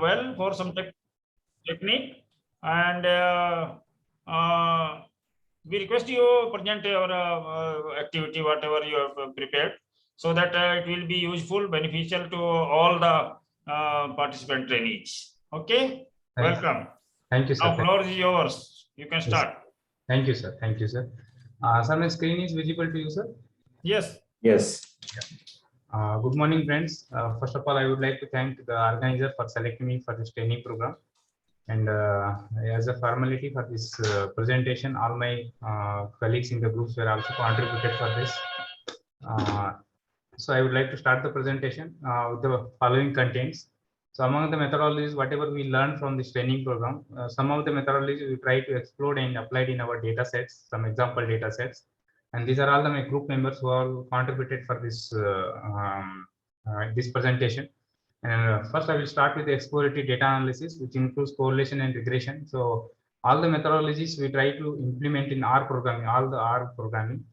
well for some technique, and we request you present your activity, whatever you have prepared, so that it will be useful, beneficial to all the participant trainees. Okay, welcome. Thank you, sir. Now floor is yours. You can start. Thank you, sir. Thank you, sir. Sir, my screen is visible to you, sir? Yes. Yes. Good morning, friends. First of all, I would like to thank the organizer for selecting me for this training program. And as a formality for this presentation, all my colleagues in the groups were also contributed for this. So I would like to start the presentation with the following contents. So among the methodologies, whatever we learned from this training program, some of the methodologies we try to explore and applied in our data sets, some example data sets. And these are all my group members who all contributed for this this presentation. And first I will start with the exploratory data analysis, which includes correlation and regression. So all the methodologies we try to implement in R programming, all the R programming.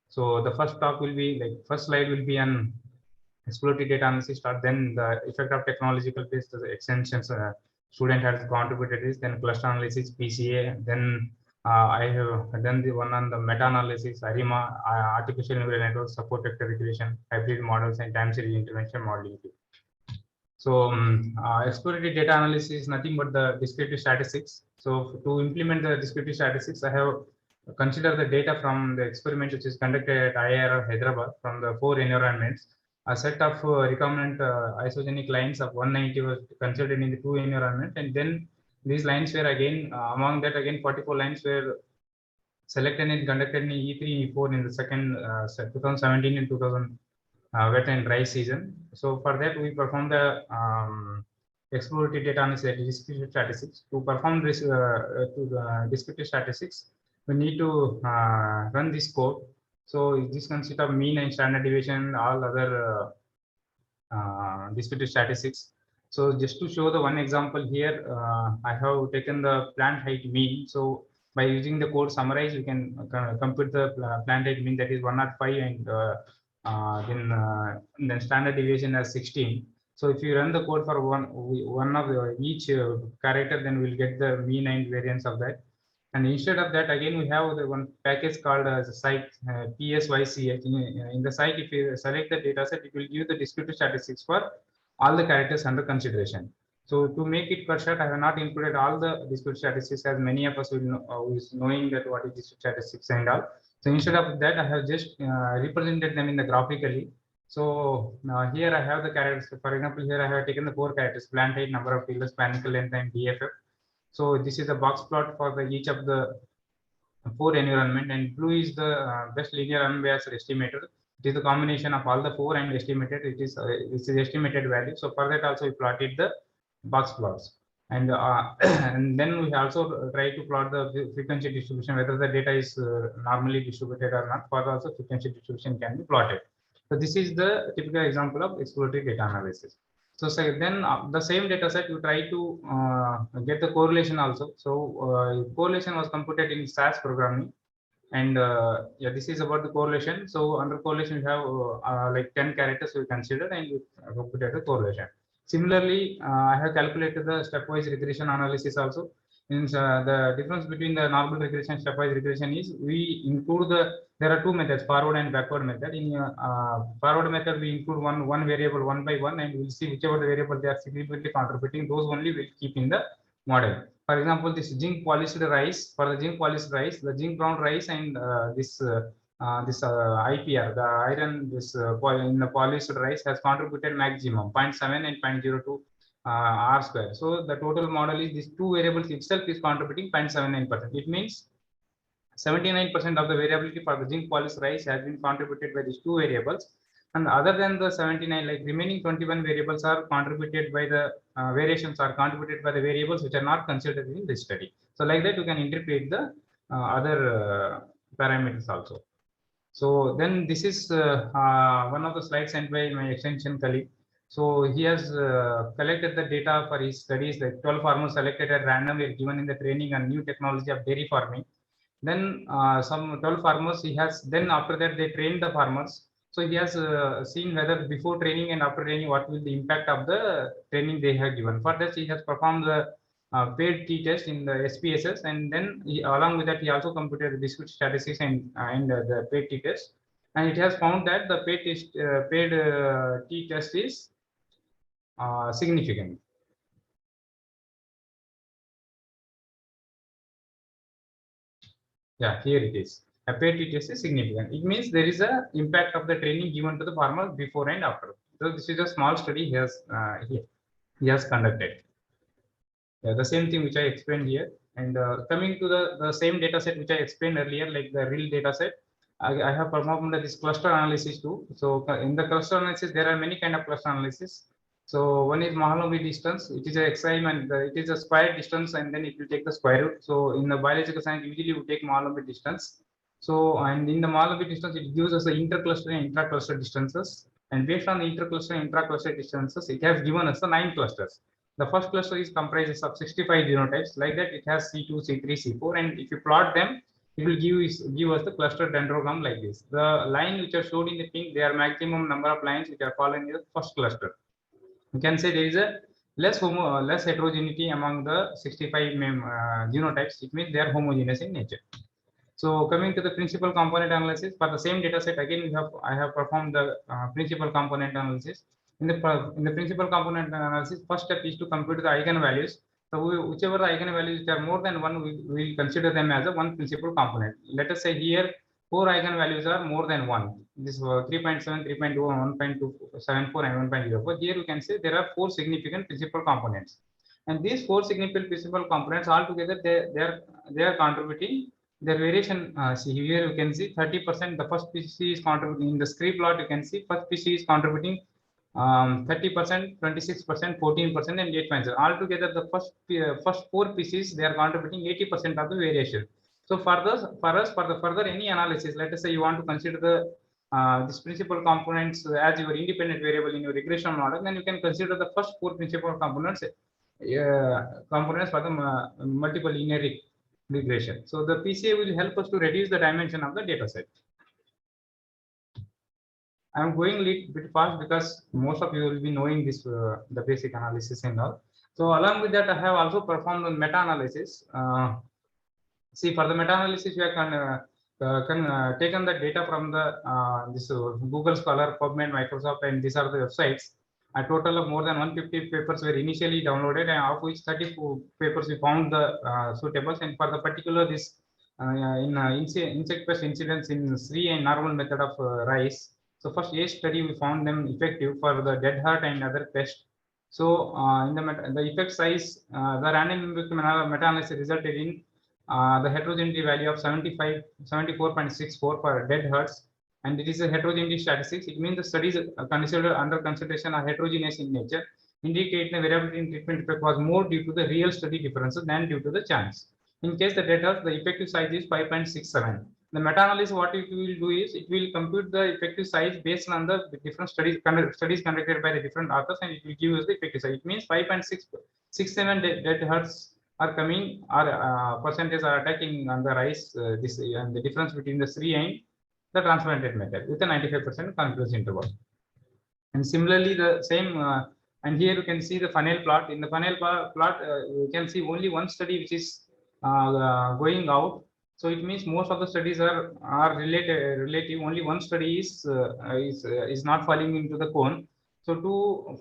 So the first talk will be like first slide will be on exploratory data analysis start, then the effect of technological based extensions student has contributed is, then cluster analysis, PCA, then I have done the one on the meta-analysis, ARIMA, artificial neural networks, support vector regression, hybrid models, and time series intervention modeling. So exploratory data analysis is nothing but the descriptive statistics. So to implement the descriptive statistics, I have considered the data from the experiment which is conducted at IIR Hyderabad from the 4 environments. A set of recombinant isogenic lines of 190 was considered in the 2 environments, and then these lines were again among that again 44 lines were selected and conducted in E3, E4 in the second 2017 and 2000 wet and dry season. So for that we perform the exploratory data analysis, descriptive statistics. To perform this descriptive statistics, we need to run this code. So this consists of mean and standard deviation, all other descriptive statistics. So just to show the one example here, I have taken the plant height mean. So by using the code summarize, you can compute the plant height mean, that is 105, and then standard deviation as 16. So if you run the code for one of each character, then we'll get the mean and variance of that. And instead of that, again we have the one package called as a psych PSYCH. In the psych, if you select the data set, it will give the descriptive statistics for all the characters under consideration. So to make it cut short, I have not included all the descriptive statistics, as many of us will know, is knowing that what is descriptive statistics and all. So instead of that, I have just represented them in the graphically. So here I have the characters. For example, here I have taken the 4 characters: plant height, number of pillars, panicle length, and DFF. So this is a box plot for the each of the 4 environment, and blue is the best linear unbiased estimator. It is the combination of all the 4 and estimated. It is this is estimated value. So for that also we plotted the box plots, and and then we also try to plot the frequency distribution, whether the data is normally distributed or not. For also frequency distribution can be plotted. So this is the typical example of exploratory data analysis. So then the same data set you try to get the correlation also. So correlation was computed in SAS programming, and yeah, this is about the correlation. So under correlation we have like 10 characters we consider, and we computed the correlation. Similarly, I have calculated the stepwise regression analysis also. Means the difference between the normal regression and stepwise regression is we include there are 2 methods, forward and backward method. In forward method, we include one variable one by one, and we'll see whichever the variable they are significantly contributing, those only will keep in the model. For example, this zinc polished rice, for the zinc polished rice, the zinc brown rice, and this IPR, the iron in the polished rice has contributed maximum 0.7 and 0.02 R square. So the total model is these 2 variables itself is contributing 0.79%. It means 79% of the variability for the zinc polished rice has been contributed by these 2 variables, and other than the 79, like remaining 21 variables are contributed by the variations are contributed by the variables which are not considered in this study. So like that you can interpret the other parameters also. So then this is one of the slides sent by my extension colleague. So he has collected the data for his studies, like 12 farmers selected at random were given in the training on new technology of dairy farming. Then some 12 farmers he has, then after that they trained the farmers So he has seen whether before training and after training, what will the impact of the training they have given. For that, he has performed the paid t-test in the SPSS, and then along with that, he also computed the discrete statistics and the paid t-test. And it has found that the paid t-test is significant. Yeah, here it is. A paid t-test is significant. It means there is a impact of the training given to the farmer before and after. So this is a small study he has conducted. Yeah, the same thing which I explained here. And coming to the same data set which I explained earlier, like the real data set, I have performed this cluster analysis too. So in the cluster analysis, there are many kind of cluster analysis. So one is Mahalanobis distance, which is a xi, and it is a square distance, and then it will take the square root. So in the biological science, usually we take Mahalanobis distance. So and in the Mahalanobis distance, it gives us the intercluster and intracluster distances. And based on the intercluster and intracluster distances, it has given us the 9 clusters. The first cluster is comprised of 65 genotypes. Like that, it has C2, C3, C4, and if you plot them, it will give us the cluster dendrogram like this. The line which are showed in the pink, they are maximum number of lines which are falling in the first cluster. You can say there is a less heterogeneity among the 65 genotypes. It means they are homogeneous in nature. So coming to the principal component analysis, for the same data set, again I have performed the principal component analysis. In the principal component analysis, first step is to compute the eigenvalues. So whichever the eigenvalues are more than one, we will consider them as a one principal component. Let us say here 4 eigenvalues are more than one. This 3.7, 3.2, 1.274, and 1.04. Here you can say there are 4 significant principal components, and these 4 significant principal components altogether they are contributing their variation. See here you can see 30%. The first PC is contributing in the scree plot. You can see first PC is contributing 30%, 26%, 14%, and 8.7. Altogether, the first 4 PCs they are contributing 80% of the variation. So for the further any analysis, let us say you want to consider the this principal components as your independent variable in your regression model, then you can consider the first 4 principal components for the multiple linear regression. So the PCA will help us to reduce the dimension of the data set. I'm going a little bit fast because most of you will be knowing this the basic analysis and all. So along with that, I have also performed a meta-analysis. See, for the meta-analysis, we have taken the data from the Google Scholar, PubMed, Microsoft, and these are the websites. A total of more than 150 papers were initially downloaded, and of which 34 papers we found the suitable. And for the particular this insect pest incidence in SRI and normal method of rice. So first A study we found them effective for the dead heart and other pests. So in the effect size, the random meta-analysis resulted in the heterogeneity value of 74.64 for dead herds, and it is a heterogeneity statistics. It means the studies considered under consideration are heterogeneous in nature, indicate the variability in treatment effect was more due to the real study differences than due to the chance. In case the data, the effective size is 5.67. The meta-analysis, what it will do is it will compute the effective size based on the different studies conducted by the different authors, and it will give us the effective size. It means 5.67 dead herds are coming, or percentage are attacking on the rice. This and the difference between the SRI and the transplanted method with a 95% confidence interval. And similarly, the same. And here you can see the funnel plot. In the funnel plot, you can see only one study which is going out. So it means most of the studies are relative. Only one study is not falling into the cone. So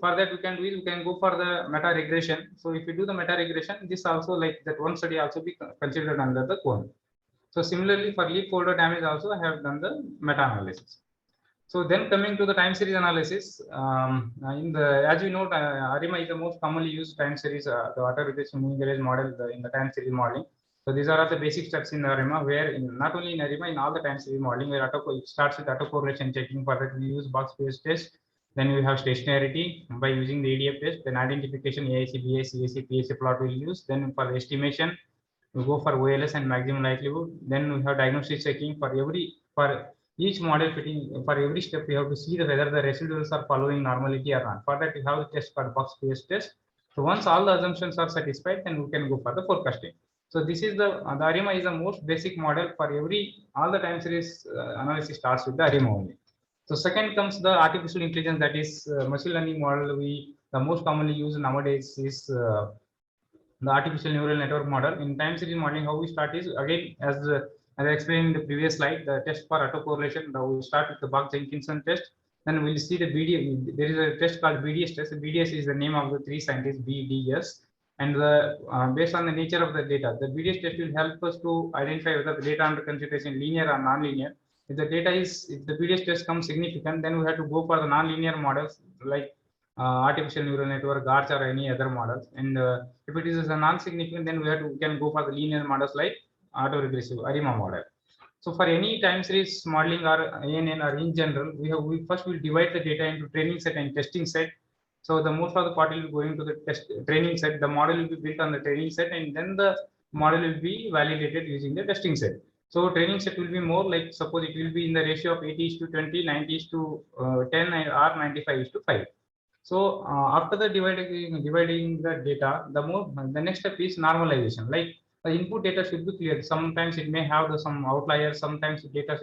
for that we can do is we can go for the meta regression. So if you do the meta regression, this also like that one study also be considered under the cone. So similarly for leaf folder damage also I have done the meta analysis. So then coming to the time series analysis, as you know, ARIMA is the most commonly used time series, the auto regression mean variance model in the time series modeling. So these are the basic steps in ARIMA, where not only in ARIMA, in all the time series modeling, where it starts with autocorrelation checking. For that we use box-based test. Then we have stationarity by using the ADF test. Then identification, AIC, BIC, CAC, PSA plot we'll use. Then for estimation, we go for OLS and maximum likelihood. Then we have diagnostic checking for each model fitting. For every step, we have to see whether the residuals are following normality or not. For that, we have the test called box-based test. So once all the assumptions are satisfied, then we can go for the forecasting. So this is the ARIMA is the most basic model for all the time series analysis starts with the ARIMA only. So second comes the artificial intelligence, that is machine learning model. The most commonly used nowadays is the artificial neural network model. In time series modeling, how we start is again, as I explained in the previous slide, the test for autocorrelation. Now we start with the Bug-Jenkinson test. Then we'll see the BDS. There is a test called BDS test. The BDS is the name of the three scientists, BDS. And based on the nature of the data, the BDS test will help us to identify whether the data under consideration linear or non-linear. If the BDS test comes significant, then we have to go for the non-linear models like artificial neural network, GARCH, or any other models. And if it is a non-significant, then we can go for the linear models like autoregressive ARIMA model. So for any time series modeling or ANN or in general, we first will divide the data into training set and testing set. So the most of the part will be going to the training set. The model will be built on the training set, and then the model will be validated using the testing set. So training set will be more like, suppose it will be in the ratio of 80:20, 90:10, or 95:5. So after the dividing the data, the next step is normalization. Like the input data should be clear. Sometimes it may have some outliers. Sometimes the data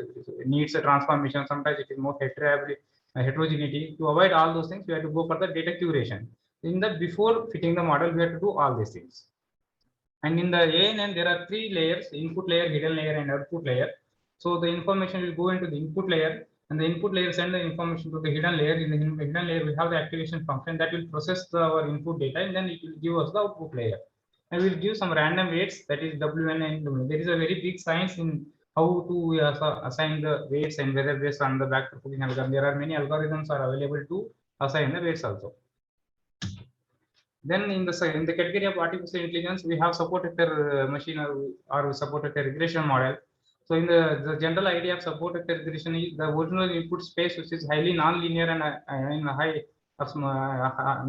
needs a transformation. Sometimes it is more heterogeneity. To avoid all those things, we have to go for the data curation. In the before fitting the model, we have to do all these things. And in the ANN, there are three layers: input layer, hidden layer, and output layer. So the information will go into the input layer, and the input layer send the information to the hidden layer. In the hidden layer, we have the activation function that will process our input data, and then it will give us the output layer. And we'll give some random weights, that is WN and W. There is a very big science in how to assign the weights and whether based on the backpropagation algorithm. There are many algorithms are available to assign the weights also. Then in the category of artificial intelligence, we have support vector machine or support vector regression model. So in the general idea of support vector regression is the original input space, which is highly nonlinear and in high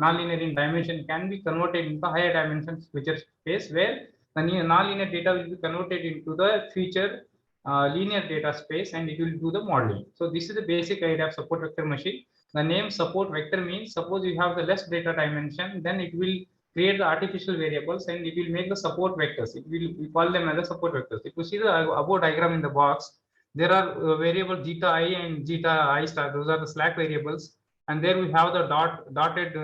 nonlinear in dimension, can be converted into higher dimension feature space, where the nonlinear data will be converted into the feature linear data space, and it will do the modeling. So this is the basic idea of support vector machine. The name support vector means, suppose you have the less data dimension, then it will create the artificial variables and it will make the support vectors. We call them as the support vectors. If you see the above diagram in the box, there are variables zeta I and zeta I star. Those are the slack variables, and there we have the dotted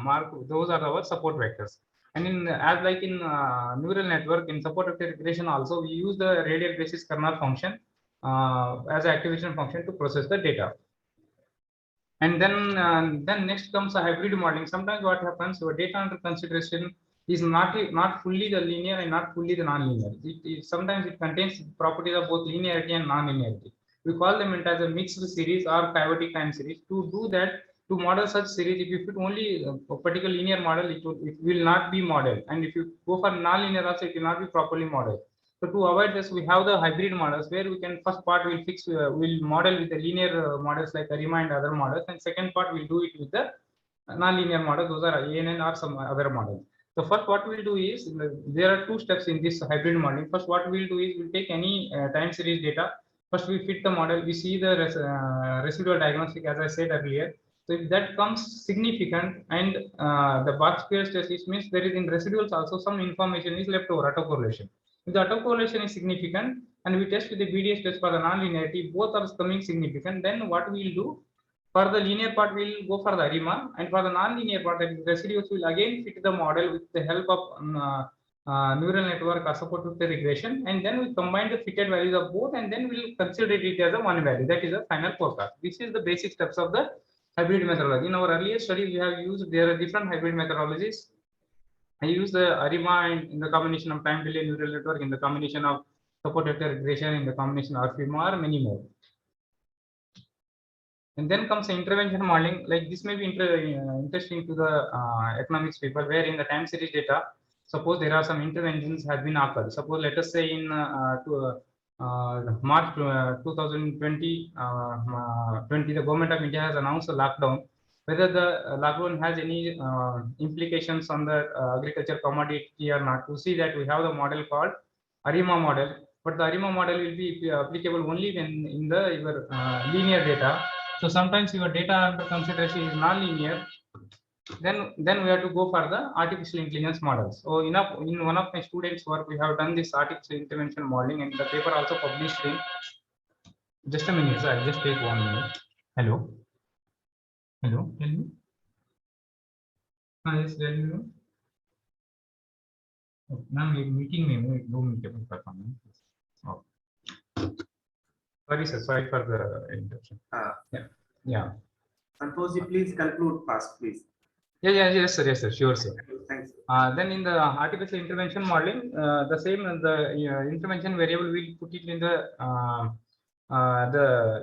mark. Those are our support vectors. And in as like in neural network, in support vector regression also, we use the radial basis kernel function as an activation function to process the data. And then next comes a hybrid modeling. Sometimes what happens, your data under consideration is not fully the linear and not fully the non-linear. Sometimes it contains properties of both linearity and non-linearity. We call them as a mixed series or chaotic time series. To do that, to model such series, if you put only a particular linear model, it will not be modeled. And if you go for non-linear also, it will not be properly modeled. So to avoid this, we have the hybrid models, where we can first part we'll model with the linear models like ARIMA and other models, and second part we'll do it with the non-linear models. Those are ANN or some other models. So first what we'll do is, there are two steps in this hybrid modeling. First what we'll do is, we'll take any time series data. First we fit the model, we see the residual diagnostic, as I said earlier. So if that comes significant and the Box-Pierce test, it means there is in residuals also some information is left over, autocorrelation. If the autocorrelation is significant and we test with the BDS test for the non-linearity, both are coming significant, then what we will do, for the linear part, we will go for the ARIMA, and for the non-linear part, that is residuals, will again fit the model with the help of neural network or support with the regression, and then we combine the fitted values of both, and then we'll consider it as a one value, that is a final forecast. This is the basic steps of the hybrid methodology. In our earlier study, we have used, there are different hybrid methodologies. I use the ARIMA in the combination of time delay neural network, in the combination of support vector regression, in the combination of FIMA, or many more. And then comes the intervention modeling. Like this may be interesting to the economics people, where in the time series data, suppose there are some interventions have been occurred. Suppose let us say in March 2020, the government of India has announced a lockdown. Whether the lockdown has any implications on the agriculture commodity or not, to see that we have the model called ARIMA model. But the ARIMA model will be applicable only when in your linear data. So sometimes your data under consideration is non-linear. Then we have to go for the artificial intelligence models. So in one of my students' work, we have done this artificial intervention modeling, and the paper also published in Just a minute, sir. I'll just take 1 minute. Hello. Hello. Tell me. Yes, tell me. Ma'am, meeting में हूँ, 2 minute में कर पाऊँगा. Sorry, sir. Sorry for the interruption. Yeah. Santosh ji, please conclude fast, please. Yes, sir. Sure, sir. Thanks. Then in the artificial intervention modeling, the same intervention variable will put it in the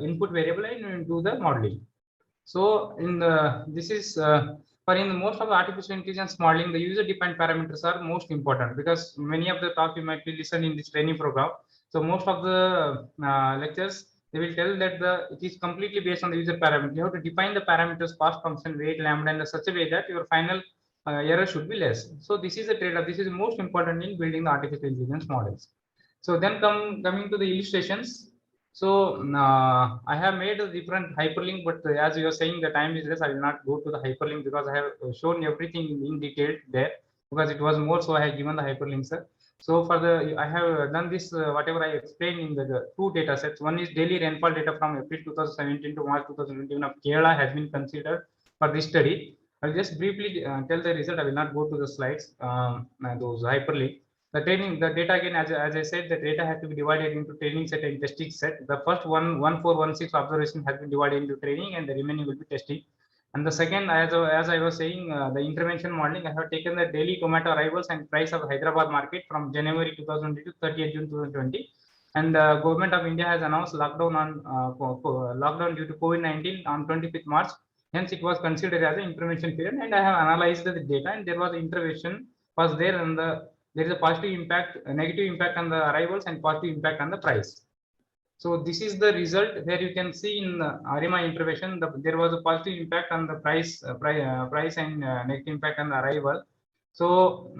input variable and do the modeling. So in the this is for in most of the artificial intelligence modeling, the user defined parameters are most important, because many of the talk you might be listening in this training program. So most of the lectures, they will tell that it is completely based on the user parameter. You have to define the parameters, cost function, weight, lambda in such a way that your final error should be less. So this is a trade-off. This is most important in building the artificial intelligence models. So then coming to the illustrations. So I have made a different hyperlink, but as you are saying, the time is less. I will not go to the hyperlink because I have shown everything in detail there, because it was more, so I have given the hyperlink, sir. So for the, I have done this, whatever I explained in the two data sets. One is daily rainfall data from April 2017 to March 2021 of Kerala has been considered for this study. I'll just briefly tell the result. I will not go to the slides, those hyperlink. The data again, as I said, the data has to be divided into training set and testing set. The first 1416 observation has been divided into training, and the remaining will be testing. And the second, as I was saying, the intervention modeling, I have taken the daily tomato arrivals and price of Hyderabad market from January 2020 to 30th June 2020. And the government of India has announced lockdown due to COVID-19 on 25th March. Hence, it was considered as an intervention period. And I have analyzed the data, and there was intervention was there, and there is a positive impact, a negative impact on the arrivals, and positive impact on the price. So this is the result where you can see in ARIMA intervention, there was a positive impact on the price and negative impact on the arrival. So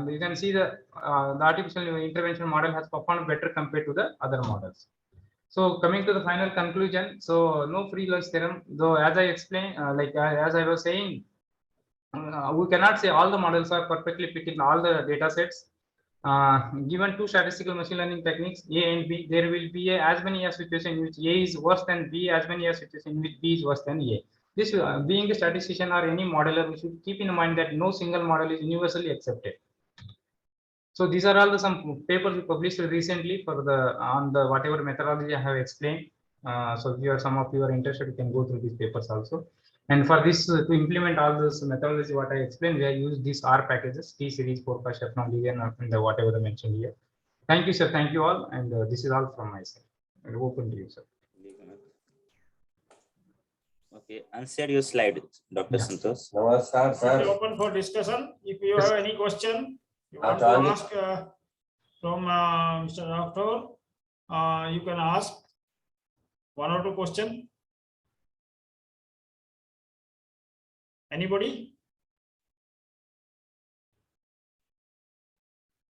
you can see the artificial intervention model has performed better compared to the other models. So coming to the final conclusion, so no free lunch theorem, though as I explained, as I was saying, we cannot say all the models are perfectly fit in all the data sets. Given two statistical machine learning techniques, A and B, there will be as many as situations in which A is worse than B, as many as situations in which B is worse than A. This, being a statistician or any modeler, we should keep in mind that no single model is universally accepted. So these are all some papers we published recently for on the whatever methodology I have explained. So if some of you are interested, you can go through these papers also. And for this, to implement all this methodology, what I explained, we have used these R packages, T series, forecast, Chevron, and whatever I mentioned here. Thank you, sir. Thank you all. And this is all from my side. I'll open to you, sir. Okay, answer your slide, Dr. Santosh. Namaskar, sir. Open for discussion. If you have any question you want to ask from Mr. Doctor, you can ask 1 or 2 questions. Anybody?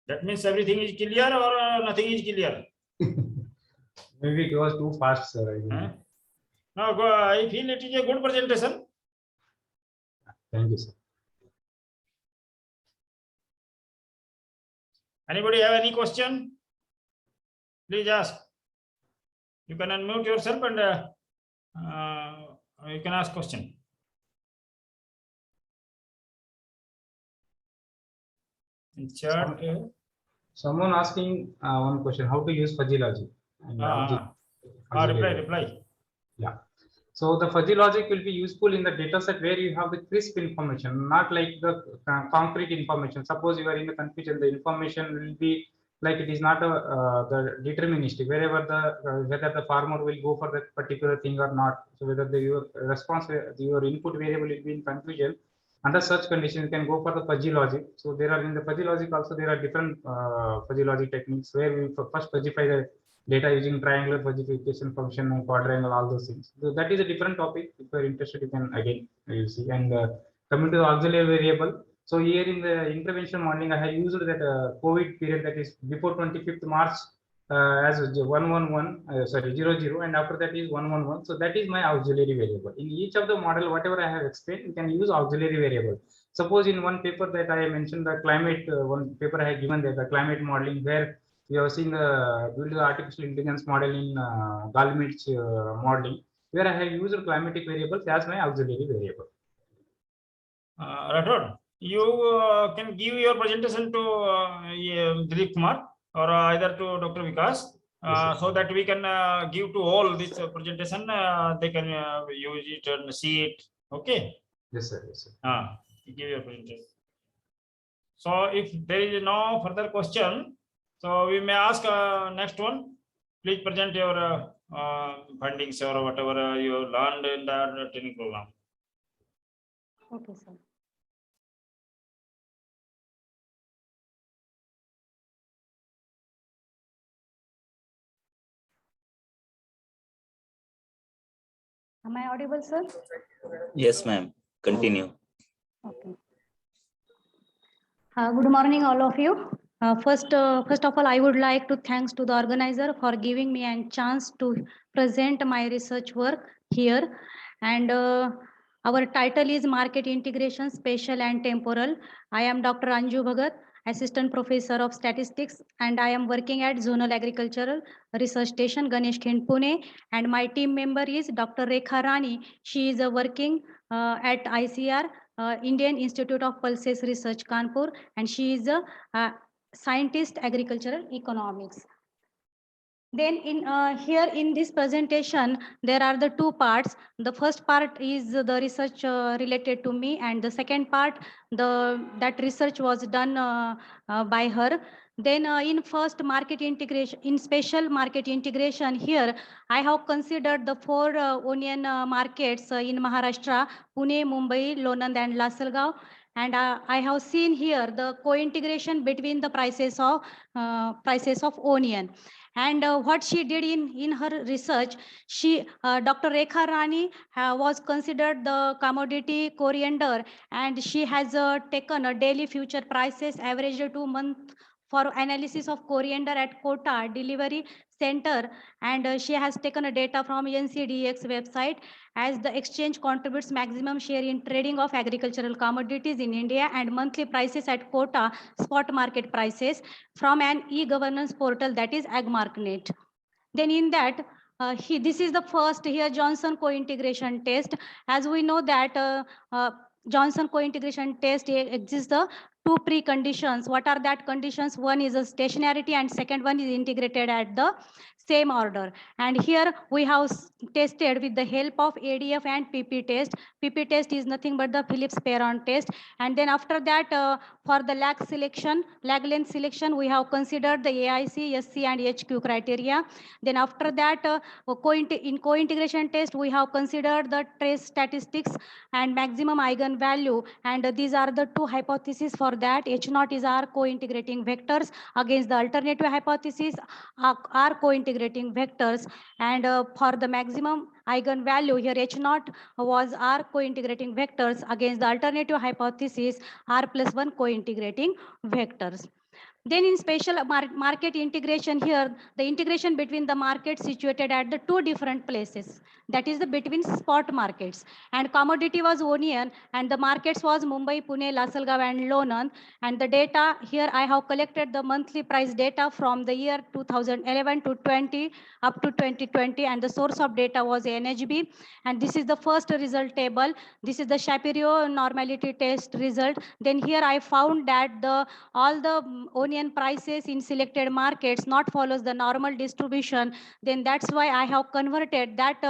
That means everything is clear or nothing is clear? Maybe it was too fast, sir. No, I feel it is a good presentation. Thank you, sir. Anybody have any question? Please ask. You can unmute yourself and you can ask question. In chat. Someone asking one question: how to use fuzzy logic? Reply. Yeah. So the fuzzy logic will be useful in the data set where you have the crisp information, not like the concrete information. Suppose you are in the confusion, the information will be like it is not the deterministic, wherever the whether the farmer will go for that particular thing or not. So whether your response, your input variable will be in confusion. Under such condition, you can go for the fuzzy logic. So there are in the fuzzy logic also there are different fuzzy logic techniques where we first fuzzyfy the data using triangular fuzzification function and quadrangle, all those things. So that is a different topic. If you are interested, you can again you see. And coming to the auxiliary variable. So here in the intervention modeling, I have used that COVID period, that is before 25th March as 111, 00, and after that is 111. So that is my auxiliary variable. In each of the model, whatever I have explained, you can use auxiliary variable. Suppose in one paper that I mentioned, the climate, one paper I have given there, the climate modeling, where We have seen the build the artificial intelligence model in Gallimidge modeling, where I have used climatic variables as my auxiliary variable. Rathod, you can give your presentation to Dilip Kumar or either to Dr. Vikas, Yes, so that we can give to all this presentation. They can use it and see it. Okay. Yes, sir. Yes, sir. Give your presentation. So if there is no further question, so we may ask next one. Please present your findings or whatever you learned in the training program. Okay, sir. Am I audible, sir? Yes, ma'am. Continue. Okay. Good morning, all of you. First of all, I would like to thanks to the organizer for giving me a chance to present my research work here. And our title is Market Integration, Spatial and Temporal. I am Dr. Anju Bhagat, Assistant Professor of Statistics, and I am working at Zonal Agricultural Research Station, Ganesh Khind, Pune. And my team member is Dr. Rekha Rani. She is working at ICR, Indian Institute of Pulses Research, Kanpur, and she is a scientist agricultural economics. Then in here in this presentation, there are the two parts. The first part is the research related to me, and the second part, that research was done by her. Then in first market integration, in spatial market integration, here I have considered the four onion markets in Maharashtra: Pune, Mumbai, Lonand, and Lasalgaon. And I have seen here the co-integration between the prices of onion. And what she did in her research, Dr. Rekha Rani was considered the commodity coriander, and she has taken a daily future prices averaged 2 month for analysis of coriander at Kota delivery center, and she has taken a data from NCDX website, as the exchange contributes maximum share in trading of agricultural commodities in India, and monthly prices at Kota spot market prices from an e-governance portal, that is AgMarkNet. Then in that, this is the first here Johnson co-integration test. As we know that Johnson co-integration test exists the two preconditions. What are that conditions? One is a stationarity, and second one is integrated at the same order. And here we have tested with the help of ADF and PP test. PP test is nothing but the Phillips Perron test. And then after that, for the lag length selection, we have considered the AIC, SC, and HQ criteria. Then after that, in co-integration test, we have considered the trace statistics and maximum eigenvalue. And these are the two hypotheses for that. H0 is our co-integrating vectors against the alternative hypothesis are co-integrating vectors. And for the maximum eigenvalue, here H0 was our co-integrating vectors against the alternative hypothesis R+1 co-integrating vectors. Then in spatial market integration, here the integration between the markets situated at the two different places, that is the between spot markets, and commodity was onion, and the markets was Mumbai, Pune, Lasalgaon, and Lonand. And the data here, I have collected the monthly price data from the year 2011 to 20 up to 2020, and the source of data was NHB. And this is the first result table. This is the Shapiro normality test result. Then here I found that all the onion prices in selected markets not follows the normal distribution. Then that's why I have converted that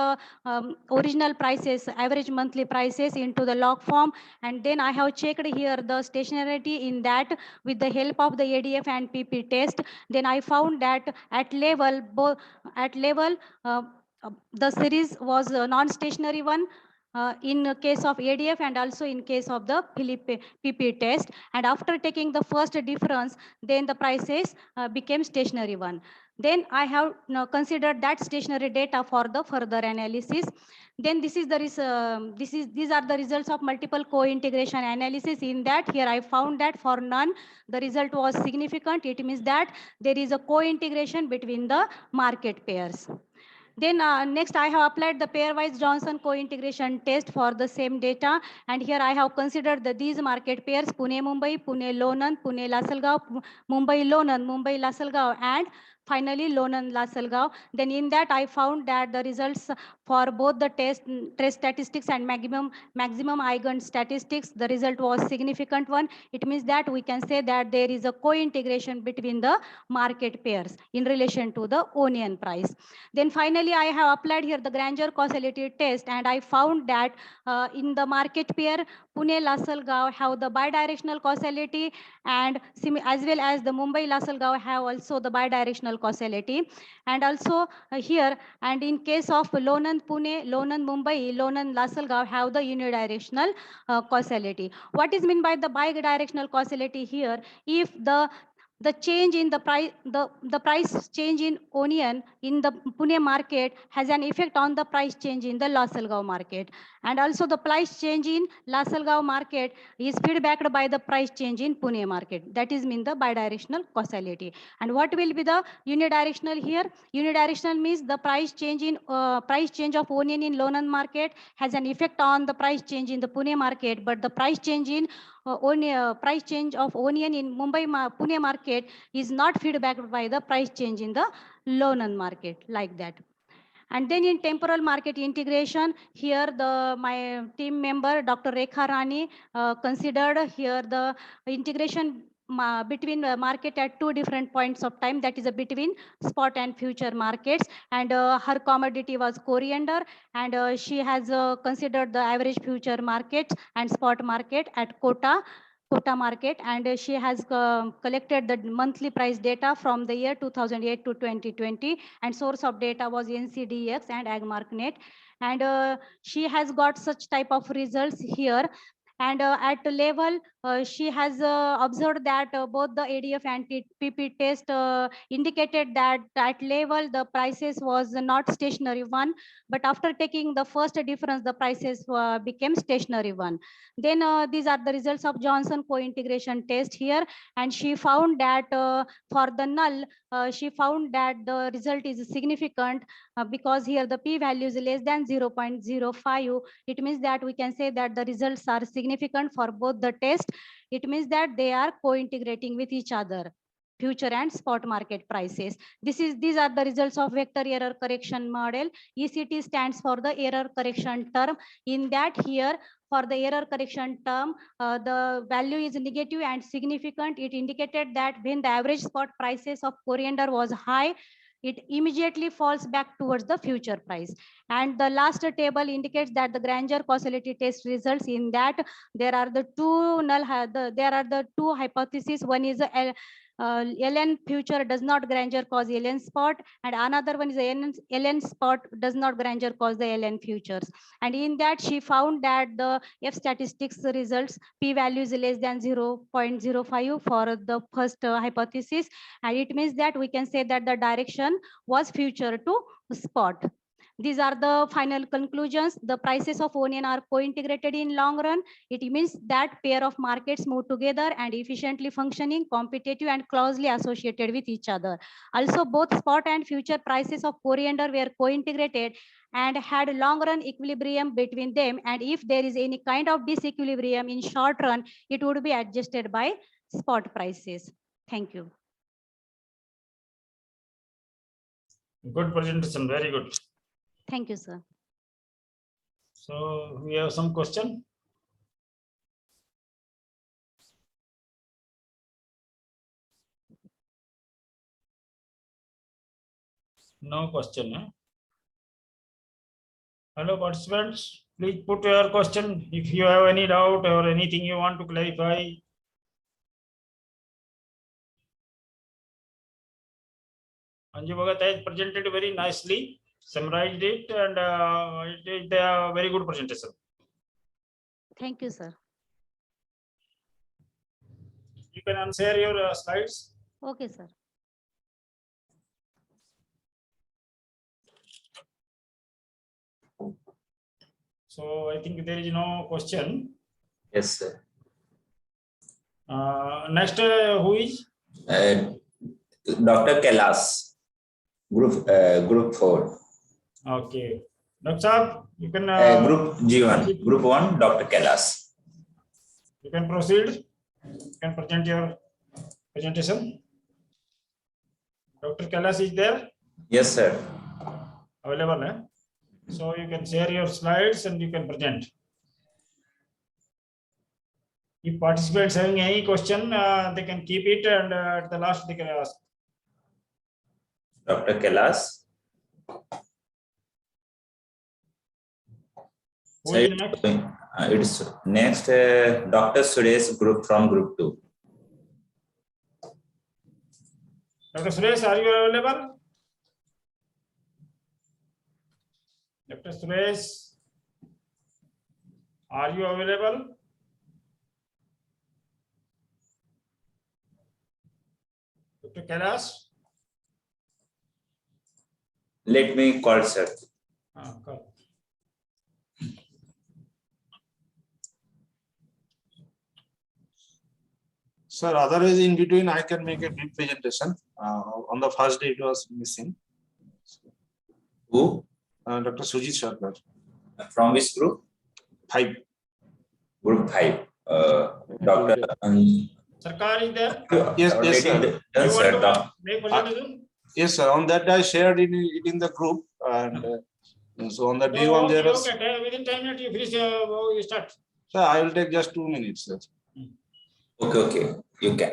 original prices, average monthly prices, into the log form. And then I have checked here the stationarity in that with the help of the ADF and PP test. Then I found that at level the series was a non-stationary one in case of ADF and also in case of the PP test. And after taking the first difference, then the prices became stationary one. Then I have considered that stationary data for the further analysis. Then these are the results of multiple co-integration analysis. In that, here I found that for none, the result was significant. It means that there is a co-integration between the market pairs. Then next I have applied the pairwise Johnson co-integration test for the same data. And here I have considered these market pairs, Pune Mumbai, Pune Lonan, Pune Lasalgaon, Mumbai Lonan, Mumbai Lasalgaon, and finally Lonan Lasalgaon. Then in that I found that the results for both the test statistics and maximum eigen statistics, the result was significant one. It means that we can say that there is a co-integration between the market pairs in relation to the onion price. Then finally I have applied here the Grandeur causality test, and I found that in the market pair Pune Lasalgaon have the bidirectional causality, and as well as the Mumbai Lasalgaon have also the bidirectional causality. And also here, and in case of Lonan Pune, Lonan Mumbai, Lonan Lasalgaon have the unidirectional causality. What is meant by the bidirectional causality here? If the change in the price, the price change in onion in the Pune market has an effect on the price change in the Lasalgaon market. And also the price change in Lasalgaon market is feedbacked by the price change in Pune market. That is mean the bidirectional causality. And what will be the unidirectional here? Unidirectional means the price change of onion in Lonan market has an effect on the price change in the Pune market, but the price change in price change of onion in Pune market is not feedbacked by the price change in the Lonan market, like that. And then in temporal market integration, here my team member Dr. Rekha Rani considered here the integration between market at two different points of time, that is between spot and future markets. And her commodity was coriander, and she has considered the average future market and spot market at Kota market, and she has collected the monthly price data from the year 2008 to 2020, and source of data was NCDX and AgMarkNet. And she has got such type of results here. And at the level, she has observed that both the ADF and PP test indicated that at level the prices was not stationary one, but after taking the first difference, the prices became stationary one. Then these are the results of Johnson co-integration test here, and she found that for the null, she found that the result is significant because here the p-value is less than 0.05. It means that we can say that the results are significant for both the tests. It means that they are co-integrating with each other, future and spot market prices. These are the results of vector error correction model. ECT stands for the error correction term. In that here, for the error correction term, the value is negative and significant. It indicated that when the average spot prices of coriander was high, it immediately falls back towards the future price. And the last table indicates that the Grandeur causality test results in that there are the two hypotheses. One is LN future does not Grandeur cause LN spot, and another one is LN spot does not Grandeur cause the LN futures. And in that she found that the F statistics results p-value is less than 0.05 for the first hypothesis, and it means that we can say that the direction was future to spot. These are the final conclusions. The prices of onion are co-integrated in long run. It means that pair of markets move together and efficiently functioning, competitive and closely associated with each other. Also, both spot and future prices of coriander were co-integrated and had long run equilibrium between them. And if there is any kind of disequilibrium in short run, it would be adjusted by spot prices. Thank you. Good presentation, very good. Thank you, sir. So we have some question. No question. Eh? Hello, participants. Please put your question if you have any doubt or anything you want to clarify. Anju Bhagat has presented very nicely, summarized it, and it is a very good presentation. Thank you, sir. You can unshare your slides. Okay, sir. So I think there is no question. Yes, sir. Next, who is? Dr. Kailas, group 4. Okay. Dr. Saab, you can Group G1, Group 1, Dr. Kailas. you can proceed. You can present your presentation. Dr. Kailas is there, Yes, sir. available. So you can share your slides and you can present. If participants having any question, they can keep it, and at the last they can ask. Dr. Kailas. Who is next? It's next Dr. Suresh group from Group 2. Dr. Suresh, are you available? Dr. Suresh, are you available? Dr. Kailas? Let me call, sir. Call. Sir, otherwise in between I can make a brief presentation. On the first day it was missing. Who? Dr. Sujit Sharkar, From which group? 5. Group 5. Dr. Sarkar is there? Yes, already yes, sir. done, You sir. want to make presentation? Yes, sir. On that day I shared it in the group, and so on the day one there was. Okay. Within 10 minutes you finish, you start. Sir, I will take just 2 minutes, sir. Okay, you can.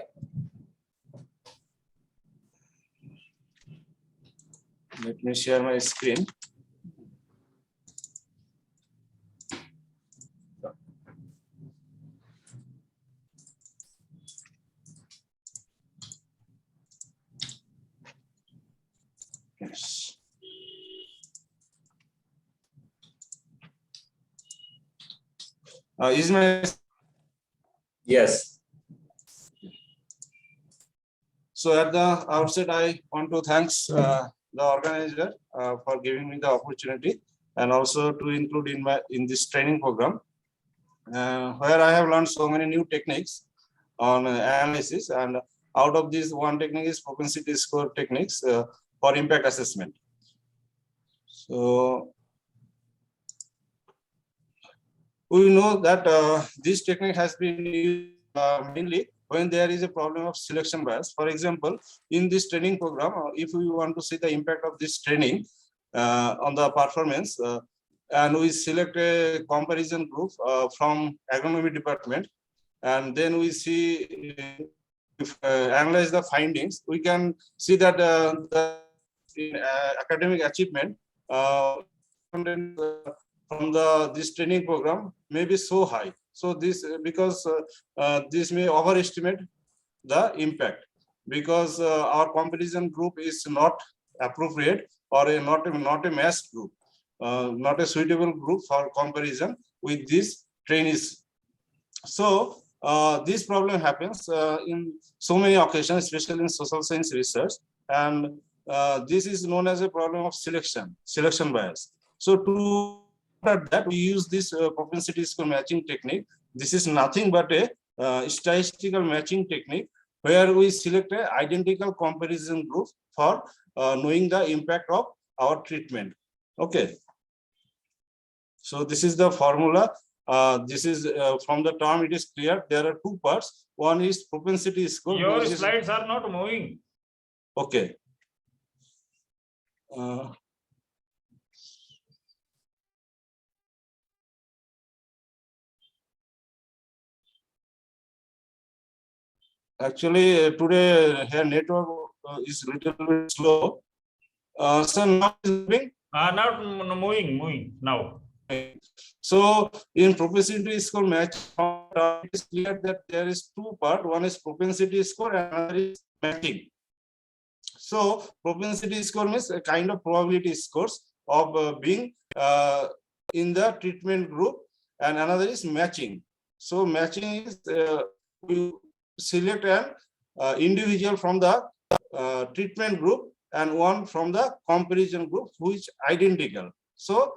Let me share my screen. Yes. Is my Yes. So at the outset, I want to thanks the organizer for giving me the opportunity, and also to include in this training program, where I have learned so many new techniques on analysis, and out of this one technique is propensity score techniques for impact assessment. So we know that this technique has been used mainly when there is a problem of selection bias. For example, in this training program, if we want to see the impact of this training on the performance, and we select a comparison group from agronomy department, and then we see, analyze the findings, we can see that the academic achievement from this training program may be so high. So this because this may overestimate the impact, because our comparison group is not appropriate, or not a matched group, not a suitable group for comparison with these trainees. So this problem happens in so many occasions, especially in social science research, and this is known as a problem of selection bias. So to that, we use this propensity score matching technique. This is nothing but a statistical matching technique, where we select an identical comparison group for knowing the impact of our treatment. Okay. So this is the formula. This is from the term, it is clear. There are two parts. One is propensity score. Your slides are not moving. Okay. Actually, today here network is little bit slow. So now is moving. Not moving now. So in propensity score match, it is clear that there is two parts. One is propensity score and another is matching. So propensity score means a kind of probability scores of being in the treatment group, and another is matching. So matching is we select an individual from the treatment group and one from the comparison group who is identical. So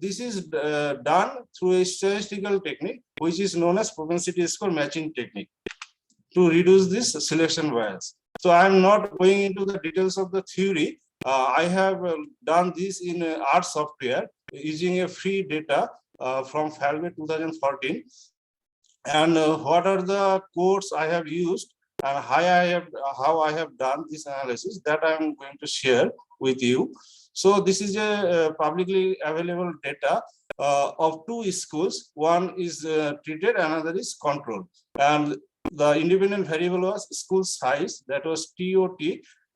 this is done through a statistical technique, which is known as propensity score matching technique, to reduce this selection bias. So I am not going into the details of the theory, I have done this in R software using a free data from Fairway 2014. And what are the codes I have used and how I have done this analysis, that I am going to share with you. So this is a publicly available data of two schools. One is treated, another is controlled. And the independent variable was school size, that was TOT,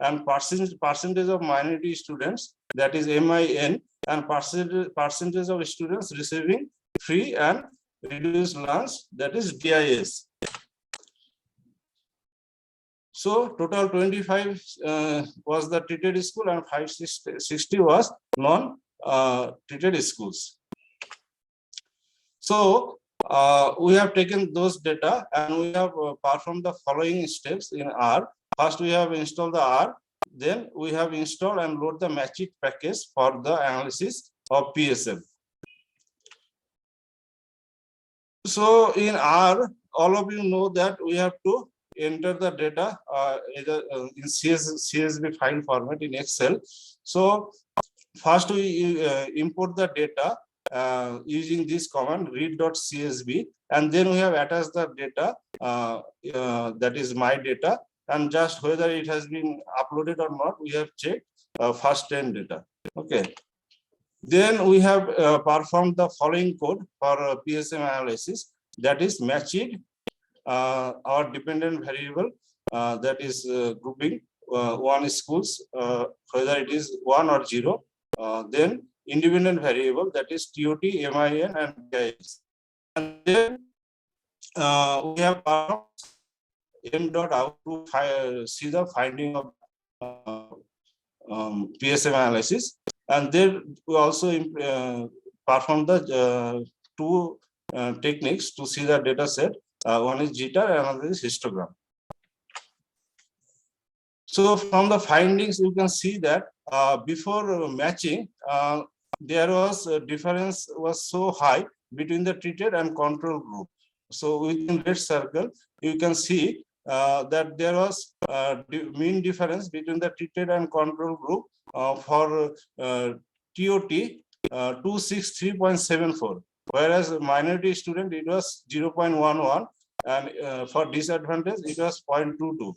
and percentage of minority students, that is MIN, and percentage of students receiving free and reduced lunch, that is DIS. So total 25 was the treated school and 560 was non-treated schools. So we have taken those data and we have performed the following steps in R. First, we have installed the R. Then we have installed and load the matching package for the analysis of PSM. So in R, all of you know that we have to enter the data either in CSV file format in Excel. So first we import the data using this command read.csv, and then we have attached the data that is my data, and just whether it has been uploaded or not, we have checked first 10 data. Okay. Then we have performed the following code for PSM analysis, that is matching our dependent variable, that is grouping one schools, whether it is 1 or 0, then independent variable, that is TOT, MIN, and DIS. And then we have m.out to see the finding of PSM analysis. And then we also perform the two techniques to see the data set. One is jitter and another is histogram. So from the findings, you can see that before matching, there was a difference was so high between the treated and control group. So within red circle, you can see that there was mean difference between the treated and control group for TOT 263.74, whereas minority student it was 0.11, and for disadvantage it was 0.22.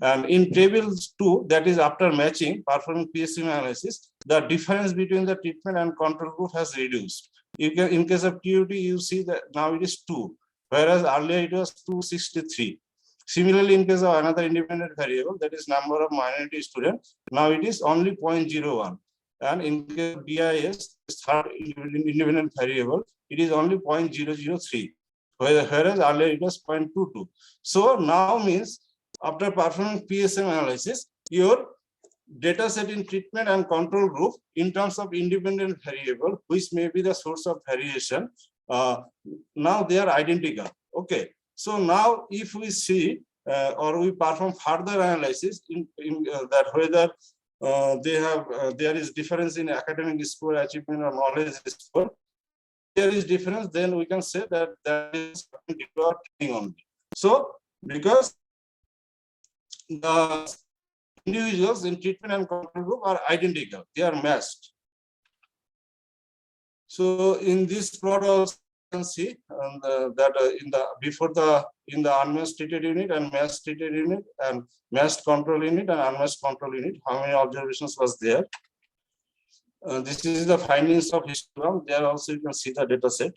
And in table 2, that is after matching, performing PSM analysis, the difference between the treatment and control group has reduced. You can, in case of TOT, you see that now it is 2, whereas earlier it was 263. Similarly, in case of another independent variable, that is number of minority students, now it is only 0.01. And in case of DIS, third independent variable, it is only 0.003, whereas earlier it was 0.22. So now means after performing PSM analysis, your data set in treatment and control group in terms of independent variable, which may be the source of variation, now they are identical. Okay. So now if we see or we perform further analysis in that whether they have there is difference in academic score, achievement, or knowledge score, there is difference, then we can say that that is training only. So because the individuals in treatment and control group are identical, they are matched. So in this plot also you can see that in the unmatched treated unit and matched treated unit and matched control unit and unmatched control unit, how many observations was there. This is the findings of histogram. There also you can see the data set.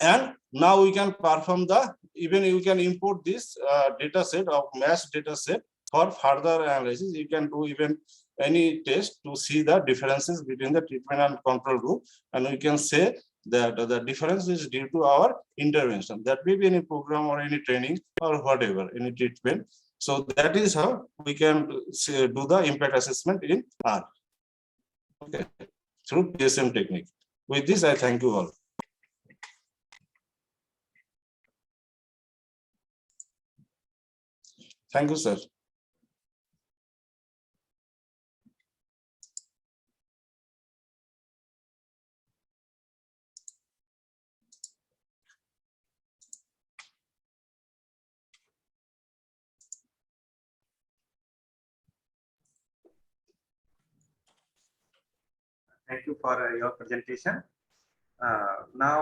And now we can perform even you can import this data set of matched data set for further analysis. You can do even any test to see the differences between the treatment and control group, and we can say that the difference is due to our intervention. That may be any program or any training or whatever, any treatment. So that is how we can do the impact assessment in R. Okay, through PSM technique. With this, I thank you all. Thank you, sir. Thank you for your presentation. Now,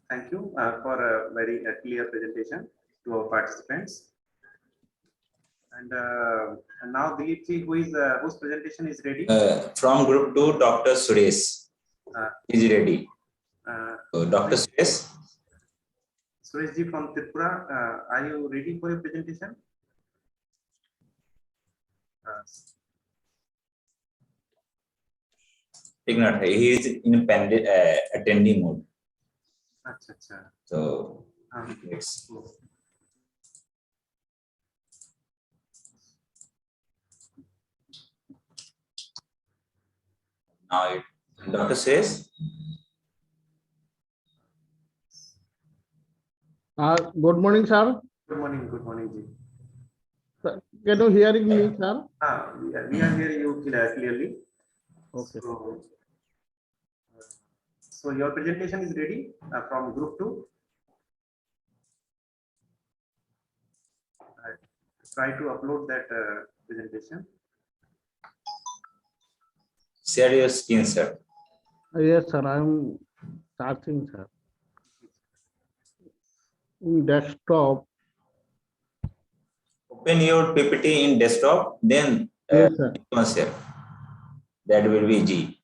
thank you for a very clear presentation to our participants. And now Dilip ji, whose presentation is ready? From group 2, Dr. Suresh is ready. Dr. Suresh? Suresh ji from Tripura, are you ready for your presentation? Ignore, he is in attending mode. Achha. So, let's. Now, Dr. says. Good morning, sir. Good morning, ji. Sir, can you hearing me, sir? We are hearing you clearly. Okay. So your presentation is ready from group 2. Try to upload that presentation. Share your screen, sir. Yes, sir. I am starting, sir. In desktop. Open your PPT in desktop, then Yes, sir. share. That will be G.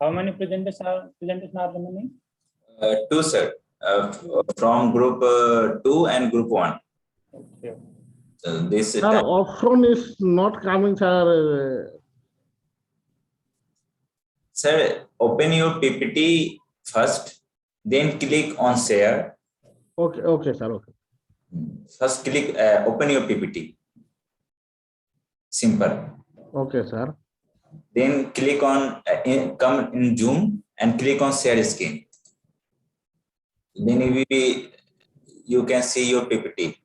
How many presentations are remaining? 2, sir. From group 2 and group 1. Okay. So this Sir, option is not coming, sir. Sir, open your PPT first, then click on share. Okay, sir. Okay. First click, open your PPT. Simple. Okay, sir. Then click on, come in Zoom and click on share screen. Then you can see your PPT.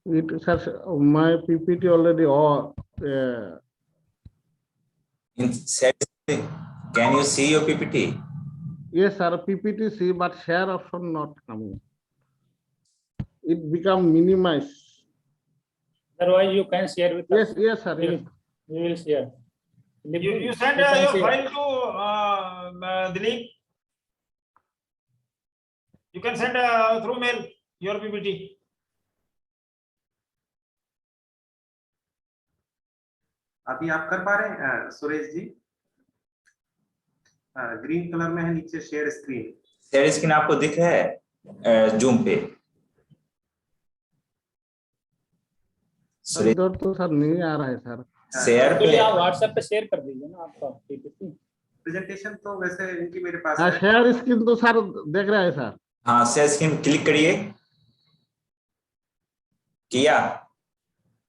It has my PPT already on. In share screen, can you see your PPT? Yes, sir. PPT see, but share option not coming. It become minimized. Otherwise, you can share with us. Yes, sir. Yes. We will share. You send your file to Dilip. You can send through mail your PPT. अभी आप कर पा रहे हैं Suresh ji? Green colour में है नीचे share screen. Share screen आपको दिख रहा है जूम पे? इधर तो सर नहीं आ रहा है सर. शेयर पे आप व्हाट्सएप पे शेयर कर दीजिए ना आपका पीपीटी. प्रेजेंटेशन तो वैसे इनकी मेरे पास है. शेयर स्क्रीन तो सर देख रहा है सर. हाँ, शेयर स्क्रीन क्लिक करिए. किया?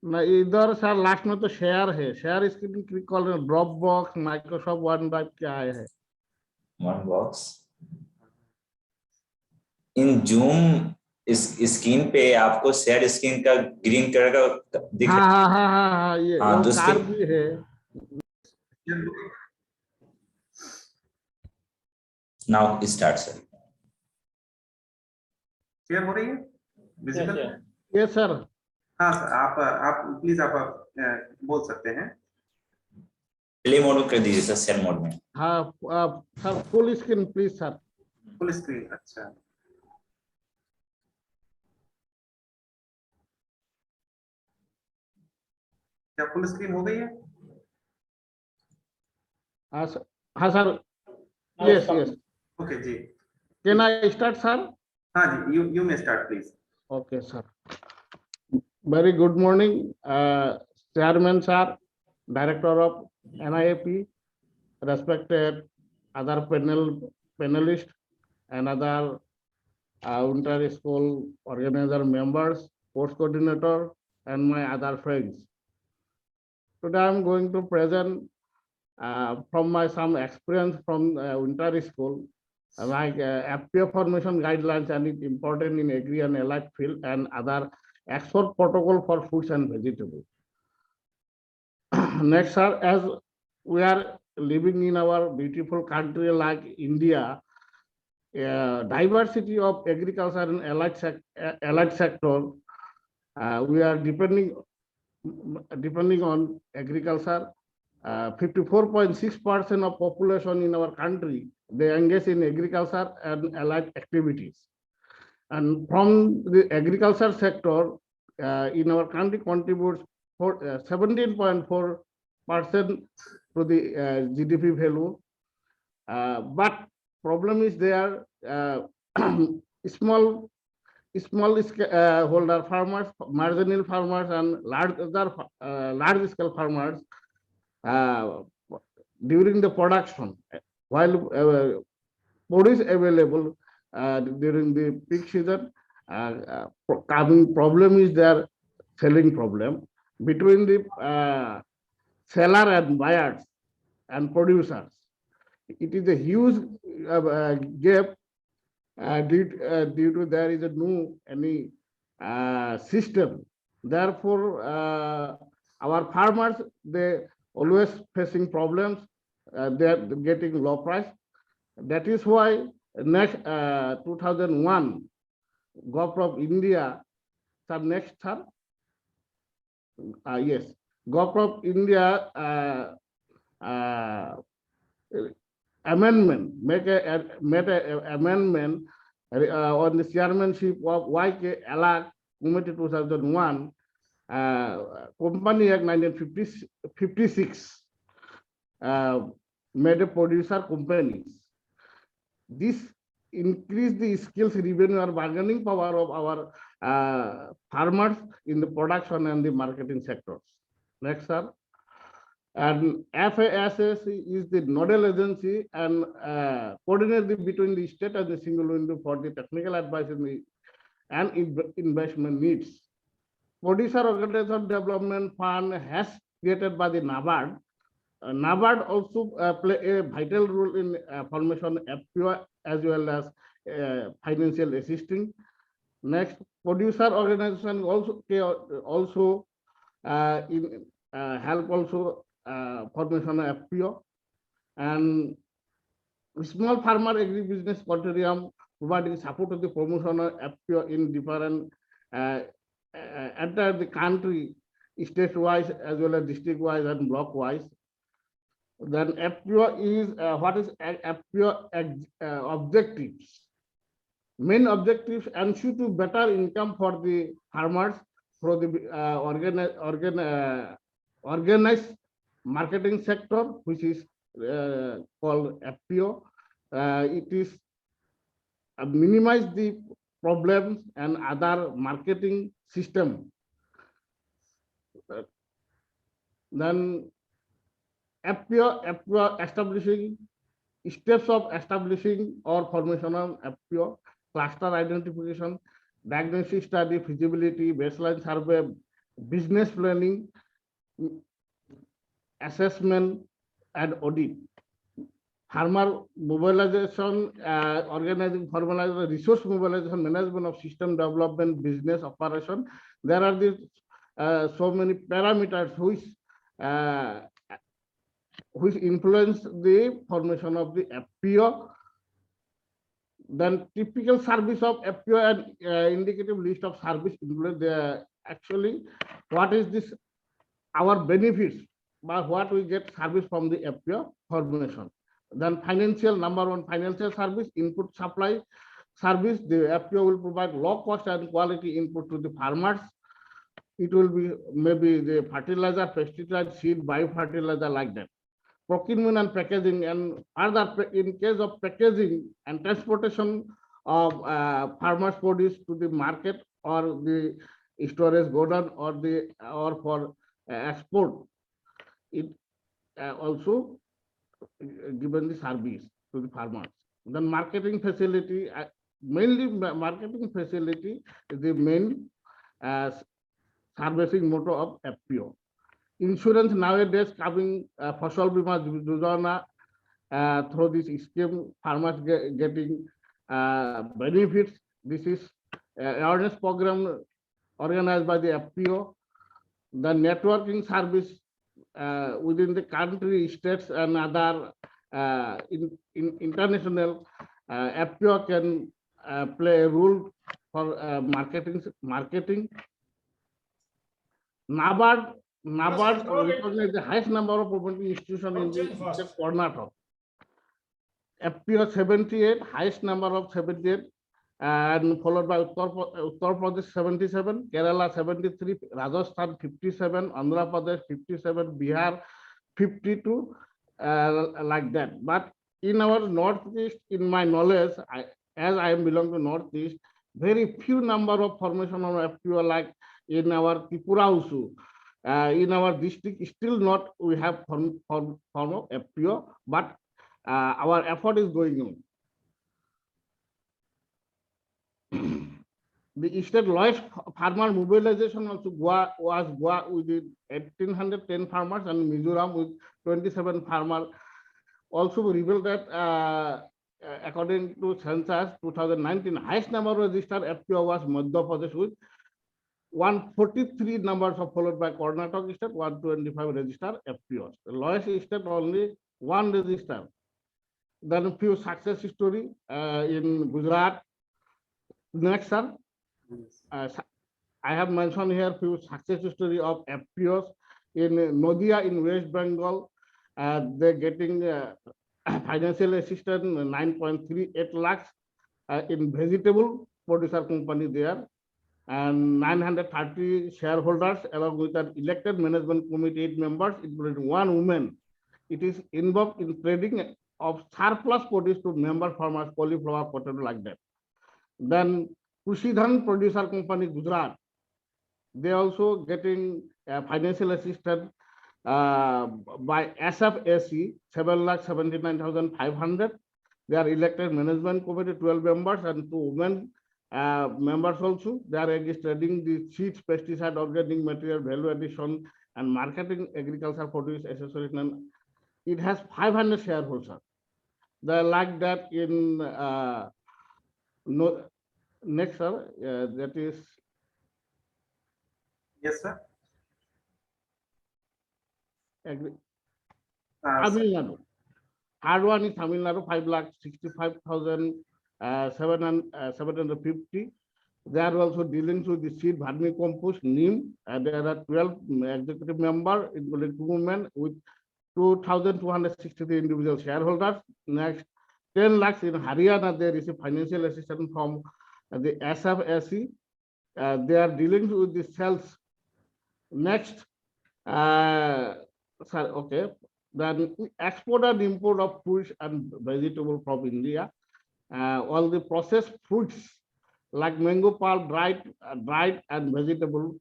नहीं, इधर सर लास्ट में तो शेयर है. शेयर स्क्रीन क्लिक कर, drop box, Microsoft one drive क्या है. वन बॉक्स इन जूम इस स्क्रीन पे आपको शेयर स्क्रीन का ग्रीन कलर का दिख रहा है. हाँ, ये कार भी है. Now start sir. शेयर हो रही है? विजिबल? Yes sir. हाँ सर, आप प्लीज आप बोल सकते हैं. प्ले मोड में कर दीजिए सर, शेयर मोड में. हाँ sir, full screen please sir. Full screen. अच्छा, क्या फुल स्क्रीन हो गई है? हाँ सर. यस. ओके जी. Can I start sir? हाँ जी, you may start please. Okay sir. Very good morning, Chairman sir, Director of NIAP, respected other panelists and other inter school organizer members, course coordinator, and my other friends. Today I'm going to present from my some experience from inter school, like FPO formation guidelines and its important in agri and allied field and other export protocol for fruits and vegetables. Next, sir, as we are living in our beautiful country like India, diversity of agriculture and allied sector, we are depending on agriculture. 54.6% of population in our country, they engage in agriculture and allied activities. And from the agriculture sector in our country contributes 17.4% to the GDP value. But problem is there, small holder farmers, marginal farmers, and large scale farmers during the production, while produce available during the peak season, coming problem is their selling problem between the seller and buyers and producers. It is a huge gap due to there is no any system. Therefore, our farmers, they always facing problems. They are getting low price. That is why next 2001, Government of India, sir, next, sir. Yes, Government of India amendment, made a amendment on the chairmanship of YK Alak Committee 2001, Company Act 1956, made a producer companies. This increased the skills, revenue, or bargaining power of our farmers in the production and the marketing sectors. Next, sir. And FASS is the nodal agency and coordinate between the state and the single window for the technical advice and investment needs. Producer Organization Development Fund has created by the NABARD. NABARD also play a vital role in formation FPO as well as financial assisting. Next, producer organization also help also formation of FPO, and small farmer agribusiness consortium providing support to the promotion of FPO in different entire the country, state-wise as well as district-wise and block-wise. Then FPO is what is FPO objectives? Main objectives ensure to better income for the farmers for the organized marketing sector, which is called FPO. It is minimize the problems and other marketing system. Then FPO establishing steps of establishing or formation of FPO, cluster identification, diagnostic study, feasibility, baseline survey, business planning, assessment, and audit. Farmer mobilization, organizing, formalization, resource mobilization, management of system development, business operation. There are these so many parameters which influence the formation of the FPO. Then typical service of FPO and indicative list of service include the actually what is this our benefits, but what we get service from the FPO formation. Then financial, number one, financial service, input supply service. The FPO will provide low cost and quality input to the farmers. It will be maybe the fertilizer, pesticide, seed, biofertilizer, like that. Procurement and packaging, and other in case of packaging and transportation of farmers' produce to the market or the storage godown or for export. It also given the service to the farmers. Then marketing facility, mainly marketing facility is the main servicing motto of FPO. Insurance nowadays coming Fasal Bima Yojana through this scheme, farmers getting benefits. This is awareness program organized by the FPO. The networking service within the country, states, and other in international FPO can play a role for marketing. NABARD recognizes the highest number of promoting institutions in the state Karnataka. FPO 78, highest number of 78, and followed by Uttar Pradesh 77, Kerala 73, Rajasthan 57, Andhra Pradesh 57, Bihar 52, like that. But in our Northeast, in my knowledge, as I belong to Northeast, very few number of formation of FPO like in our Tripura also. In our district, still not we have form of FPO, but our effort is going on. The state lowest farmer mobilization also was Goa with 1,810 farmers and Mizoram with 27 farmers. Also revealed that according to census 2019, highest number of registered FPO was Madhya Pradesh with 143 numbers, followed by Karnataka state 125 registered FPOs. The lowest state only one register. Then a few success story in Gujarat. Next, sir. I have mentioned here few success story of FPOs in Nadia in West Bengal. They're getting financial assistance 9.38 lakhs in vegetable producer company there, and 930 shareholders along with an elected management committee 8 members, including 1 woman. It is involved in trading of surplus produce to member farmers, cauliflower, potato, like that. Then Kushidhan producer company Gujarat, they also getting financial assistance by SFAC 7,79,500. They are elected management committee 12 members and 2 women members also. They are trading the seeds, pesticide, organic material, value addition, and marketing agricultural produce accessories. And it has 500 shareholders. They like that in next, sir, that is. Yes, sir. Tamil Nadu. Third one is Tamil Nadu, 5,65,750. They are also dealing with the seed, vermicompost, neem. There are 12 executive members, including 2 women, with 2,263 individual shareholders. Next, 10 lakhs in Haryana, they receive financial assistance from the SFAC. They are dealing with the sales. Next, okay, then export and import of fruits and vegetables from India. All the processed fruits like mango pulp, dried and vegetable,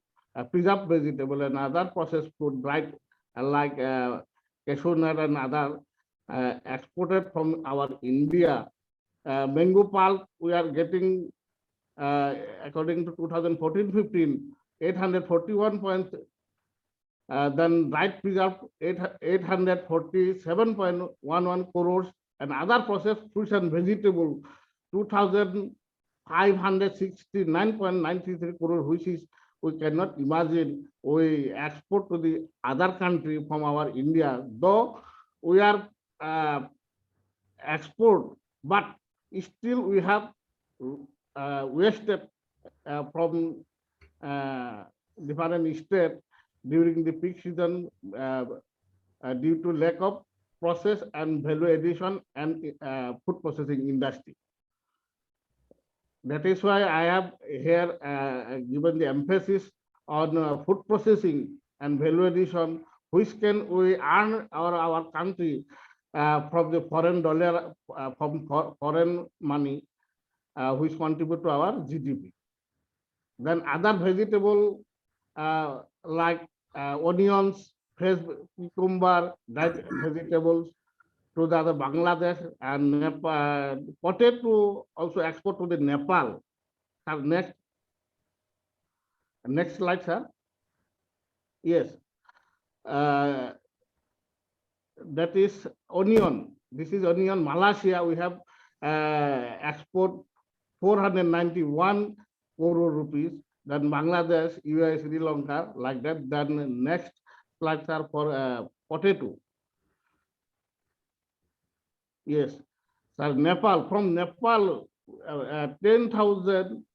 preserved vegetable, and other processed food, dried like cashew nut and other exported from our India. Mango pulp we are getting according to 2014-15, 841. Then dried preserved 847.11 crores, and other processed fruits and vegetables 2,569.93 crores, which is we cannot imagine we export to the other country from our India. Though we are export, but still we have wasted from different states during the peak season due to lack of process and value addition and food processing industry. That is why I have here given the emphasis on food processing and value addition, which can we earn our country from the foreign dollar, from foreign money, which contribute to our GDP. Then other vegetable like onions, fresh cucumber, dried vegetables, to the other Bangladesh and Nepal. Potato also export to the Nepal. Sir, next slide, sir. Yes. That is onion. This is onion. Malaysia, we have export 491 crore rupees. Then Bangladesh, US, Sri Lanka, like that. Then next slides are for potato. Yes. So Nepal, from Nepal, 10,000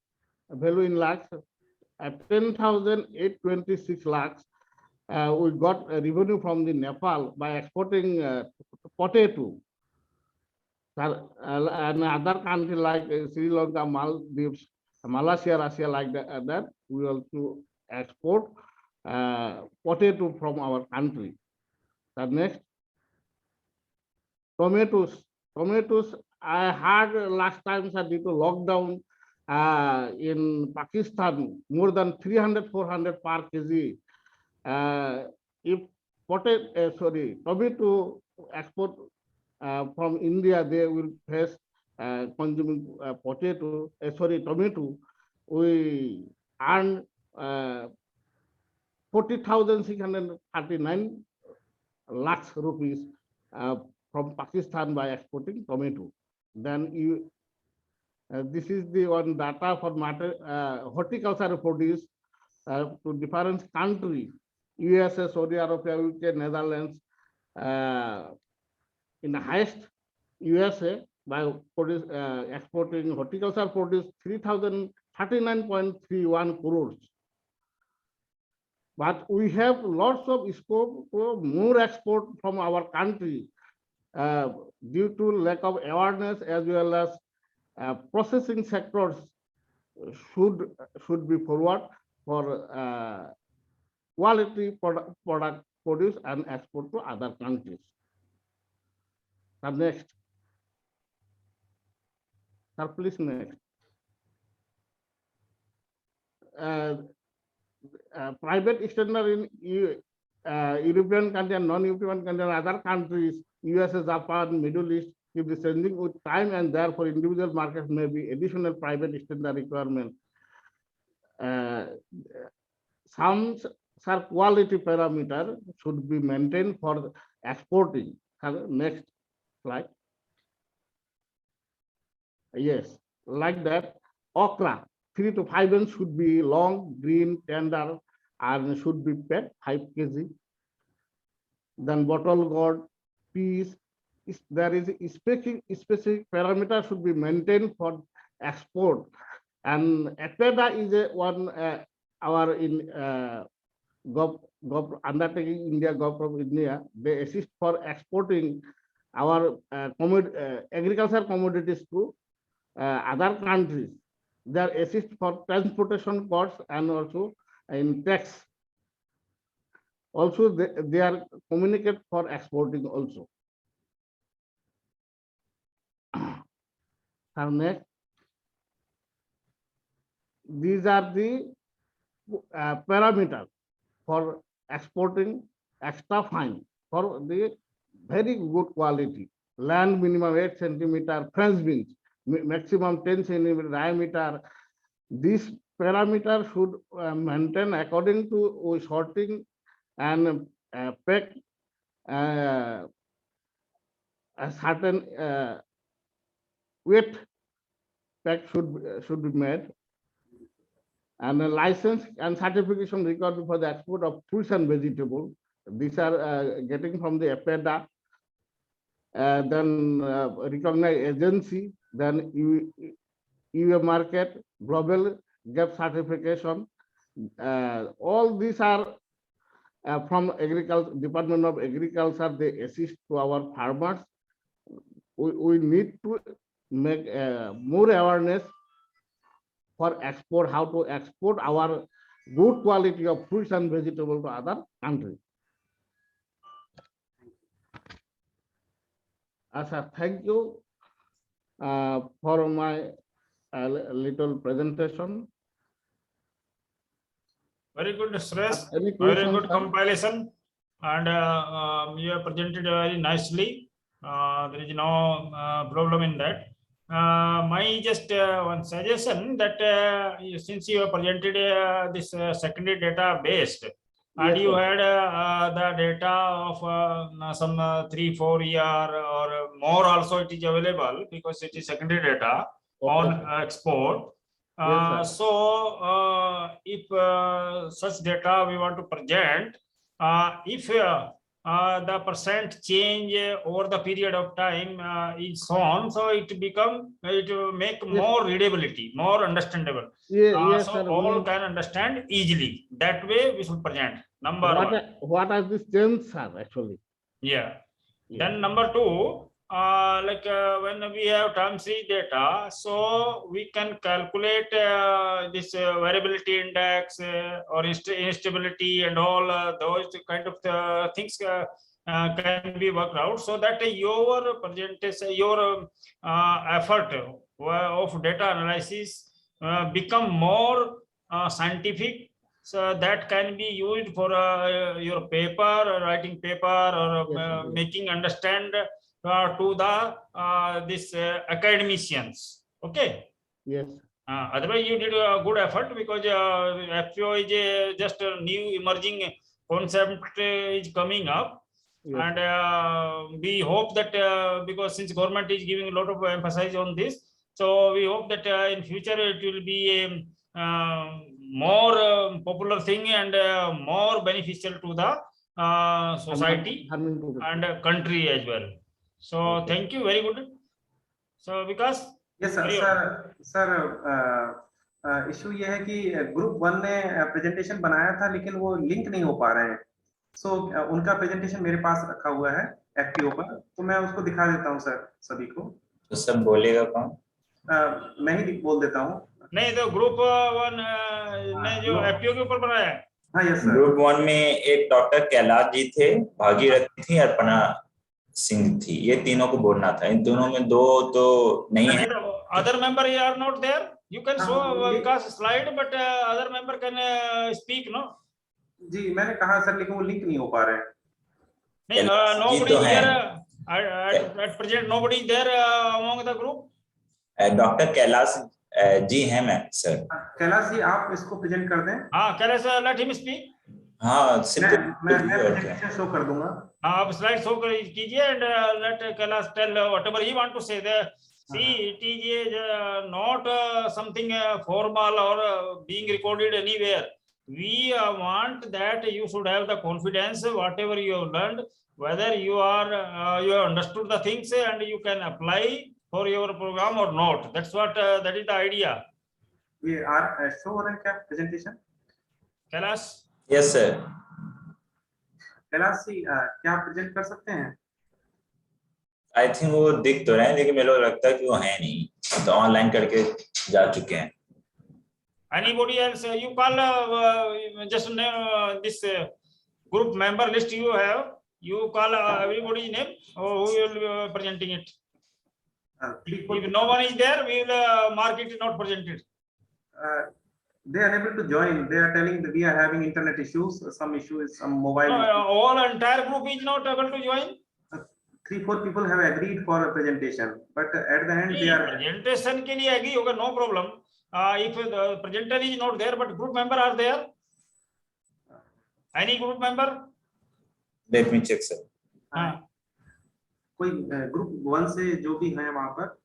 value in lakhs, 10,826 lakhs. We got a revenue from the Nepal by exporting potato. And other country like Sri Lanka, Maldives, Malaysia, Russia, like that, we also export potato from our country. Next, tomatoes. Tomatoes, I heard last time, sir, due to lockdown in Pakistan, more than 300, 400 per kg. If tomato export from India, they will face consuming tomato. We earn 40,639 lakhs rupees from Pakistan by exporting tomato. Then this is the one data for horticulture produce to different country, USA, Saudi Arabia, UK, Netherlands. In the highest, USA by exporting horticulture produce 3,039.31 crores. But we have lots of scope for more export from our country due to lack of awareness, as well as processing sectors should be forward for quality product produce and export to other countries. Next. Sir, please next. Private extender in European country and non-European country and other countries, USA, Japan, Middle East, keep descending with time, and therefore individual markets may be additional private extender requirement. Some quality parameter should be maintained for exporting. Next slide. Yes, like that. Okra, 3 to 5 inch should be long, green, tender, and should be paid 5 kg. Then bottle gourd, peas, there is a specific parameter should be maintained for export. And APEDA is one our in undertaking India, Government of India, they assist for exporting our agricultural commodities to other countries. They assist for transportation costs and also in tax. Also, they are communicate for exporting also. Next, these are the parameters for exporting extra fine for the very good quality. Land minimum 8 centimeter, French beans maximum 10 centimeter diameter. This parameter should maintain according to sorting and pack a certain weight pack should be made, and a license and certification required for the export of fruits and vegetables. These are getting from the APEDA, then recognized agency, then EU market, global gap certification. All these are from Agriculture Department of Agriculture. They assist to our farmers. We need to make more awareness for export, how to export our good quality of fruits and vegetables to other countries. Sir, thank you for my little presentation. Very good stress, Any very questions, good sir? compilation, and you have presented very nicely. There is no problem in that. My just one suggestion that since you have presented this secondary data based, and Yes, you sir. had the data of some 3-4 year or more also it is available because it is secondary data on Okay, sir. export. Yes, sir. So if such data we want to present, if the percent change over the period of time is shown, so it will make Yes. more readability, more understandable. Yes, So sir. all Means can understand easily. That way we should present. Number one. what are these changes, sir, actually? Yeah. Yeah. Then number two, when we have term series data, so we can calculate this variability index or instability and all those kind of things can be worked out, so that your presentation, your effort of data analysis become more scientific. So that can be used for your paper, writing paper, or Yes, sir, yes. making understand to the this academicians. Okay. Yes. Otherwise, you did a good effort because FPO is just a new emerging concept is coming up. Yes. And we hope that because since government is giving a lot of emphasis on this, so we hope that in future it will be a more popular thing and more beneficial to the society and country as well. So Okay. thank you, very good. So because Yes, sir issue ये है कि group 1 ने presentation बनाया था लेकिन वो link नहीं हो पा रहे हैं। सो उनका प्रेजेंटेशन मेरे पास रखा हुआ है एफपीओ पर, तो मैं उसको दिखा देता हूं सर सभी को। तो सब बोलेगा कौन? मैं ही बोल देता हूं। नहीं, तो ग्रुप 1 ने जो एफपीओ के ऊपर बनाया है। हाँ, यस सर। ग्रुप 1 में एक डॉक्टर कैलाश जी थे, भागीरथी थी, अर्पणा सिंह थी, ये तीनों को बोलना था। इन दोनों में दो तो नहीं है। Other member are not there, you can show Vikas slide but other member can speak, no? जी मैंने कहा सर, लेकिन वो लिंक नहीं हो पा रहे हैं। नहीं, nobody is there at present, nobody is there among the group. Doctor Kailash ji हैं मैं सर। कैलाश जी आप इसको प्रेजेंट कर दें। हाँ, कैलाश, लेट हिम स्पीक। हाँ, मैं प्रेजेंटेशन शो कर दूंगा। आप स्लाइड शो कीजिए and let Kailash tell whatever he want to say. See, it is not something formal or being recorded anywhere. We want that you should have the confidence whatever you have learned, whether you are you have understood the things and you can apply for your program or not. That's what that is the idea. ये आर show हो रहा है क्या presentation? Kailash? Yes sir. Kailash ji क्या आप present कर सकते हैं? आई थिंक वो दिख तो रहे हैं, लेकिन मेरे को लगता है कि वो है नहीं, तो ऑनलाइन करके जा चुके हैं। Anybody else? You call just this group member list you have. You call everybody's name or who will be presenting it. If no one is there, we will mark it not presented. They are unable to join. They are telling that we are having internet issues, some issues, some mobile. All entire group is not able to join. 3-4 people have agreed for a presentation, but at the end they are. Presentation के लिए agree होगा, no problem. If the presenter is not there, but group member are there. Any group member? Let me check sir. कोई group 1 से जो भी है वहां पर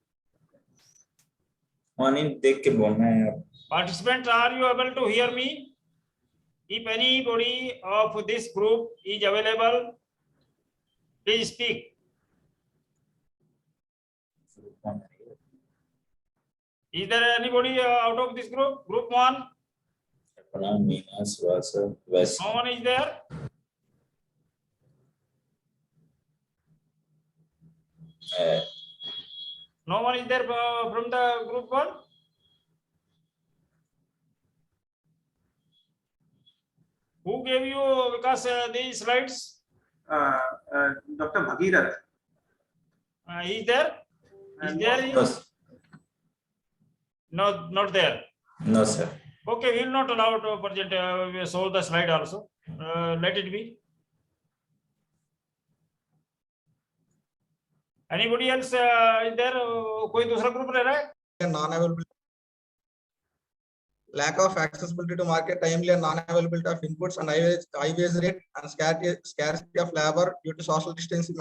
ऑनलाइन देख के बोलना है। Participants, are you able to hear me? If anybody of this group is available, please speak. Is there anybody out of this group? Group 1? No one is there? No one is there from the group 1? Who gave you because these slides? Dr. Bhagirath. Is there? Is there? No, not there. No sir. Okay, we will not allow to present. We show the slide also. Let it be. Anybody else is there? कोई दूसरा group ले रहा है? Non-availability, lack of accessibility to market, timely and non-availability of inputs, and high wage rate and scarcity of labor due to social distancing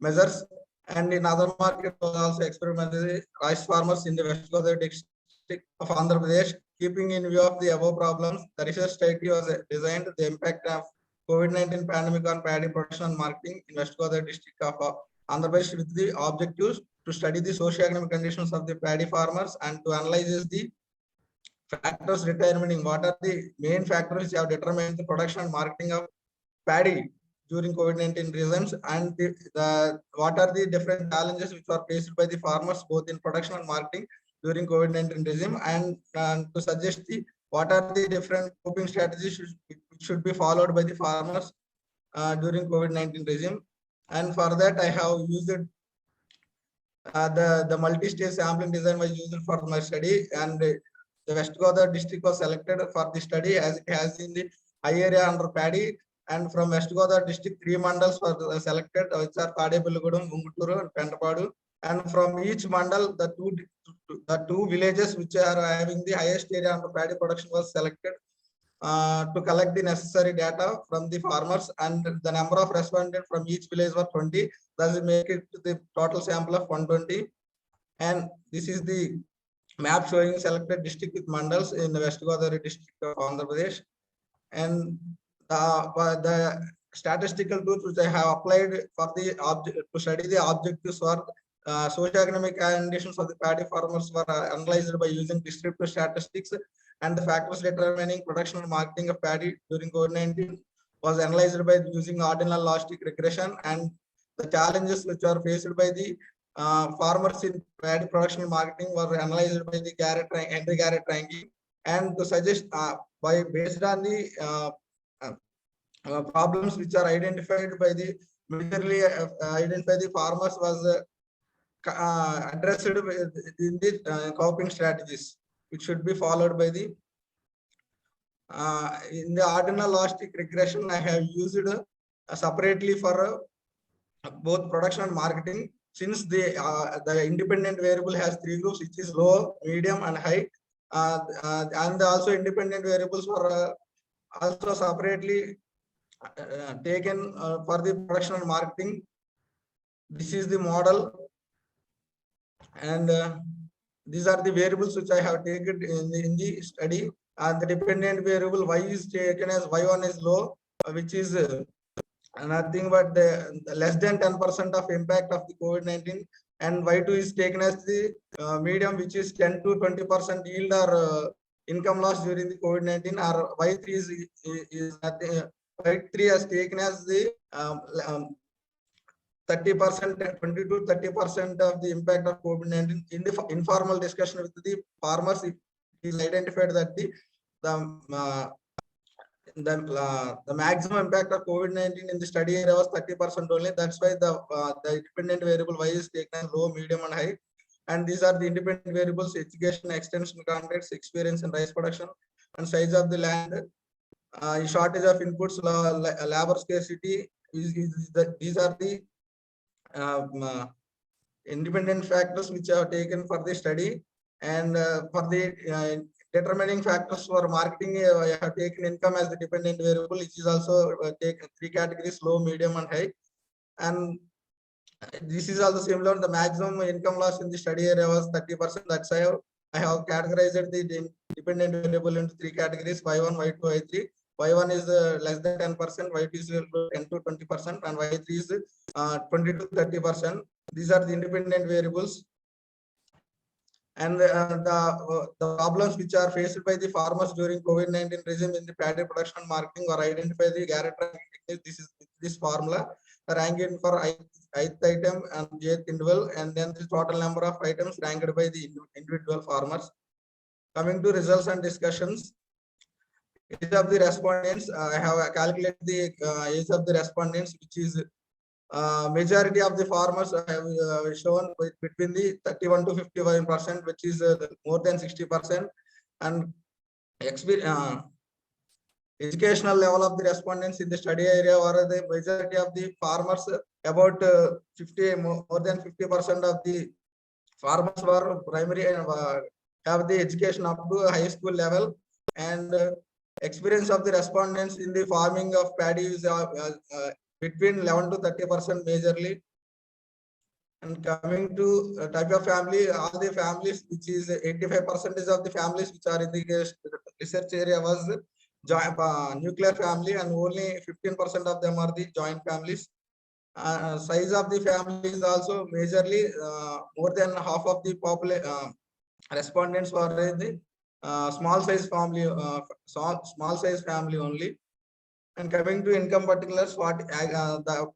measures. And in other markets also experimented rice farmers in the West Godavari district of Andhra Pradesh. Keeping in view of the above problems, the research study was designed the impact of COVID-19 pandemic on paddy production and marketing in West Godavari district of Andhra Pradesh with the objectives to study the socio-economic conditions of the paddy farmers and to analyze the factors determining what are the main factors which have determined the production and marketing of paddy during COVID-19 reasons, and what are the different challenges which are faced by the farmers both in production and marketing during COVID-19 regime, and to suggest what are the different coping strategies which should be followed by the farmers during COVID-19 regime. And for that, I have used the multi-stage sampling design was used for my study, and the West Godavari district was selected for the study as it has in the high area under paddy. And from West Godavari district, 3 mandals were selected, which are Tadepalligudem, Unguturu, and Pentapadu. And from each mandal, the two villages which are having the highest area under paddy production was selected to collect the necessary data from the farmers, and the number of respondents from each village was 20. Thus, make it to the total sample of 120. And this is the map showing selected district with mandals in the West Godavari district of Andhra Pradesh. And the statistical tools which I have applied for the to study the objectives for socio-economic conditions of the paddy farmers were analyzed by using descriptive statistics, and the factors determining production and marketing of paddy during COVID-19 was analyzed by using ordinal logistic regression, and the challenges which are faced by the farmers in paddy production and marketing were analyzed by the Henry Garrett ranking, and to suggest based on the problems which are identified by the majorly identified the farmers was addressed in the coping strategies which should be followed by the in the ordinal logistic regression. I have used separately for both production and marketing, since the independent variable has 3 groups, which is low, medium, and high, and also independent variables were also separately taken for the production and marketing. This is the model, and these are the variables which I have taken in the study. And the dependent variable y is taken as y1 is low, which is nothing but less than 10% of impact of the COVID-19, and y2 is taken as the medium, which is 10 to 20% yield or income loss during the COVID-19, or y3 is nothing. Y3 is taken as the 30%, 20 to 30% of the impact of COVID-19. In the informal discussion with the farmers, it is identified that the maximum impact of COVID-19 in the study area was 30% only. That's why the dependent variable y is taken as low, medium, and high. And these are the independent variables: education, extension, contacts, experience in rice production, and size of the land, shortage of inputs, labor scarcity. These are the independent factors which are taken for the study. And for the determining factors for marketing, I have taken income as the dependent variable, which is also taken 3 categories: low, medium, and high. And this is also similar. The maximum income loss in the study area was 30%. That's why I have categorized the dependent variable into 3 categories: y1, y2, y3. Y1 is less than 10%, y2 is 10 to 20%, and y3 is 20 to 30%. These are the independent variables. And the problems which are faced by the farmers during COVID-19 regime in the paddy production and marketing were identified the Garrett ranking technique. This is this formula, ranking for ith item and jth interval, and then the total number of items ranked by the individual farmers. Coming to results and discussions, age of the respondents, I have calculated the age of the respondents, which is majority of the farmers have shown between the 31 to 51%, which is more than 60%, and educational level of the respondents in the study area were the majority of the farmers, about 50 more than 50% of the farmers were primary and have the education up to high school level, and experience of the respondents in the farming of paddy is between 11 to 30% majorly. And coming to type of family, all the families, which is 85% of the families which are in the research area was joint nuclear family, and only 15% of them are the joint families. Size of the family is also majorly more than half of the respondents were in the small size family, small size family only. And coming to income particulars, the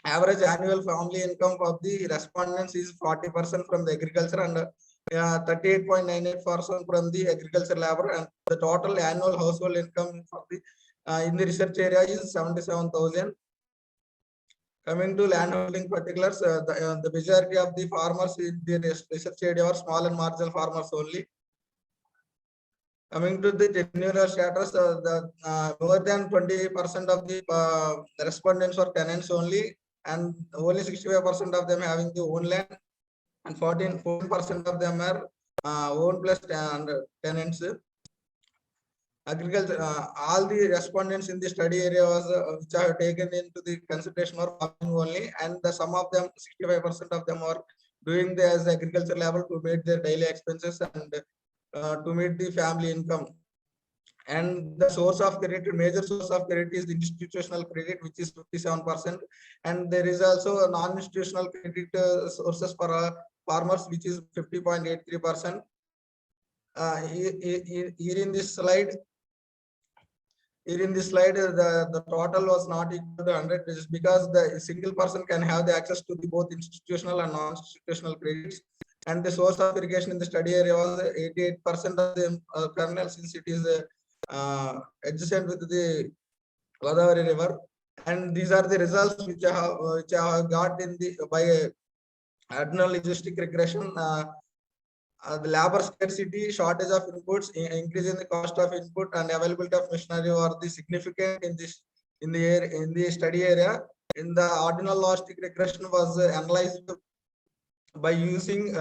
average annual family income of the respondents is 40% from the agriculture and 38.98% from the agriculture labor, and the total annual household income for the in the research area is 77,000. Coming to land holding particulars, the majority of the farmers in the research area are small and marginal farmers only. Coming to the tenure status, more than 20% of the respondents were tenants only, and only 65% of them having the own land, and 14% of them are own plus tenants. Agriculture, all the respondents in the study area was which are taken into the consideration or farming only, and the some of them, 65% of them are doing the as agriculture level to meet their daily expenses and to meet the family income. And the source of credit, major source of credit is the institutional credit, which is 57%, and there is also a non-institutional credit sources for farmers, which is 50.83%. Here in this slide, the total was not equal to 100, just because the single person can have the access to the both institutional and non-institutional credits. And the source of irrigation in the study area was 88% of the kernel, since it is adjacent with the Godavari River. And these are the results which I have got in the by additional logistic regression. The labor scarcity, shortage of inputs, increase in the cost of input, and availability of machinery are the significant in this in the study area. In the ordinal logistic regression was analyzed by using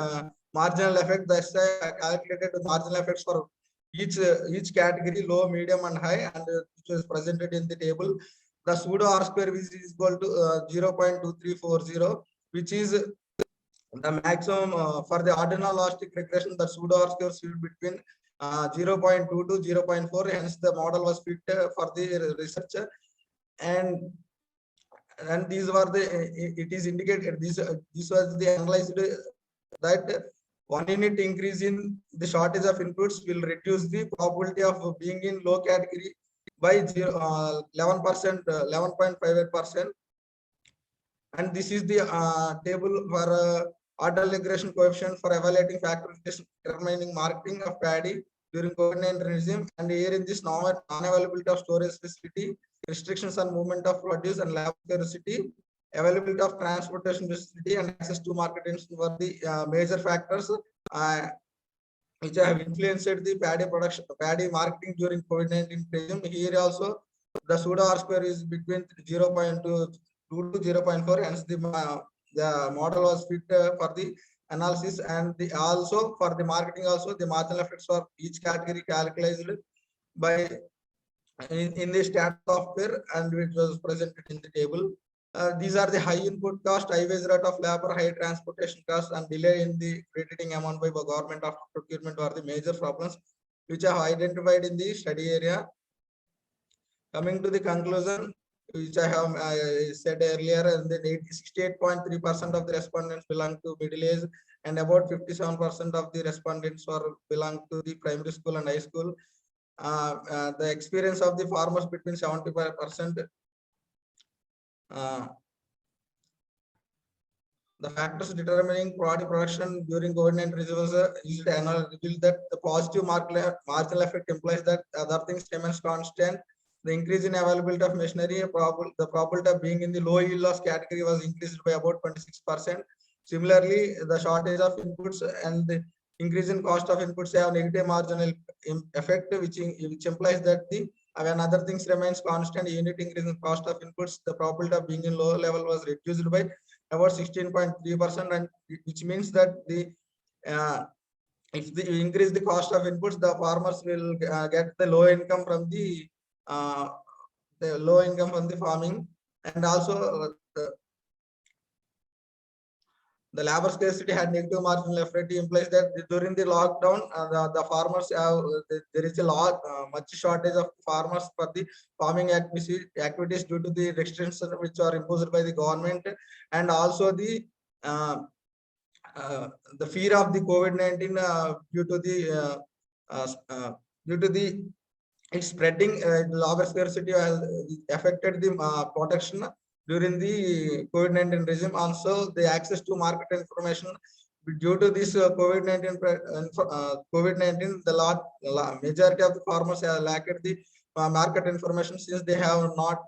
marginal effect. The SI calculated the marginal effects for each category, low, medium, and high, and which was presented in the table. The pseudo R square is equal to 0.2340, which is the maximum for the ordinal logistic regression. The pseudo R square is between 0.2 to 0.4. Hence, the model was fit for the researcher, and these were the it is indicated this was the analyzed that 1 unit increase in the shortage of inputs will reduce the probability of being in low category by 11%, 11.58%. And this is the table for ordinal regression coefficient for evaluating factors determining marketing of paddy during COVID-19 regime. And here in this non-availability of storage facility, restrictions on movement of produce and lab scarcity, availability of transportation facility, and access to market were the major factors which have influenced the paddy production, paddy marketing during COVID-19 regime. Here also, the pseudo R square is between 0.2 to 0.4, hence the model was fit for the analysis, and also for the marketing also the marginal effects for each category calculated by in the stat software, and it was presented in the table. These are the high input cost, high wage rate of labor, high transportation cost, and delay in the crediting amount by government after procurement are the major problems which are identified in the study area. Coming to the conclusion, which I have said earlier, and then 68.3% of the respondents belong to middle age, and about 57% of the respondents belong to the primary school and high school. The experience of the farmers between 75%. The factors determining product production during COVID-19 results revealed that the positive marginal effect implies that other things remains constant. The increase in availability of machinery, the probability of being in the low yield loss category was increased by about 26%. Similarly, the shortage of inputs and the increase in cost of inputs have negative marginal effect, which implies that the When other things remains constant, unit increase in cost of inputs, the probability of being in low level was reduced by about 16.3%, and which means that if you increase the cost of inputs, the farmers will get the low income from the farming, and also the labor scarcity had negative marginal effect. Implies that during the lockdown, the farmers have there is a lot much shortage of farmers for the farming activities due to the restrictions which are imposed by the government, and also the fear of the COVID-19 due to the it's spreading. Labor scarcity has affected the protection during the COVID-19 regime. Also, the access to market information due to this COVID-19, the majority of the farmers have lacked the market information, since they have not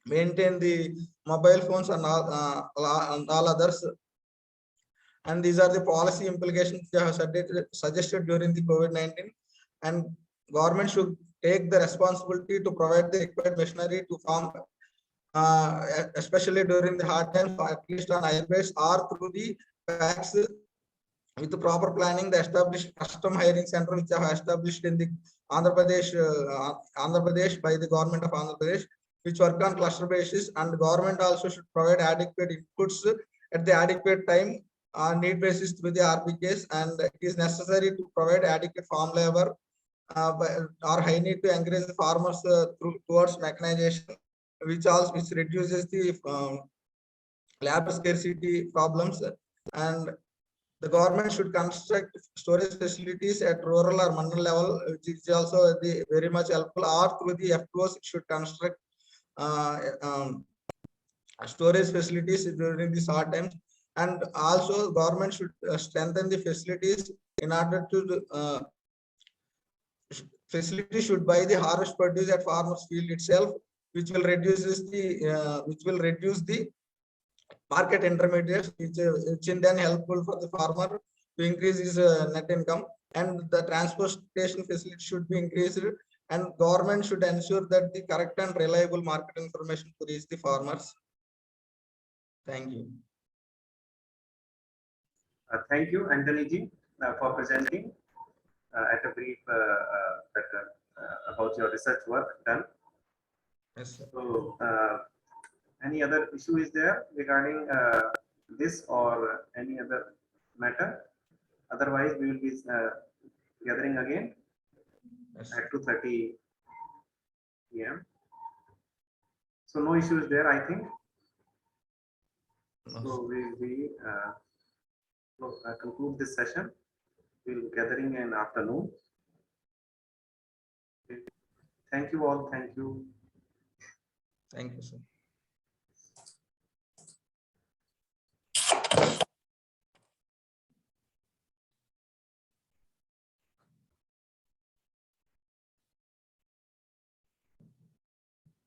maintained the mobile phones and all others. And these are the policy implications they have suggested during the COVID-19, and government should take the responsibility to provide the required machinery to farm, especially during the hard times, at least on airbase or through the packs. With the proper planning, the established custom hiring center which are established in the Andhra Pradesh by the government of Andhra Pradesh, which work on cluster basis, and the government also should provide adequate inputs at the adequate time on need basis through the RPKs, and it is necessary to provide adequate farm labor or high need to encourage the farmers towards mechanization, which reduces the labor scarcity problems. And the government should construct storage facilities at rural or mandal level, which is also very much helpful, or through the FPOs it should construct storage facilities during these hard times. And also government should strengthen the facilities in order to facility should buy the harvest produce at farmers field itself, which will reduce the market intermediates, which in then helpful for the farmer to increase his net income. And the transportation facility should be increased, and government should ensure that the correct and reliable market information to reach the farmers. Thank you. Thank you, Anthony ji, for presenting at a brief about your research work done. Yes, sir. So, any other issue is there regarding this or any other matter? Otherwise, we will be gathering again at 2:30 p.m. So, no issues there, I think. So, we will conclude this session. We will be gathering in afternoon. Okay. Thank you all. Thank you. Thank you, sir.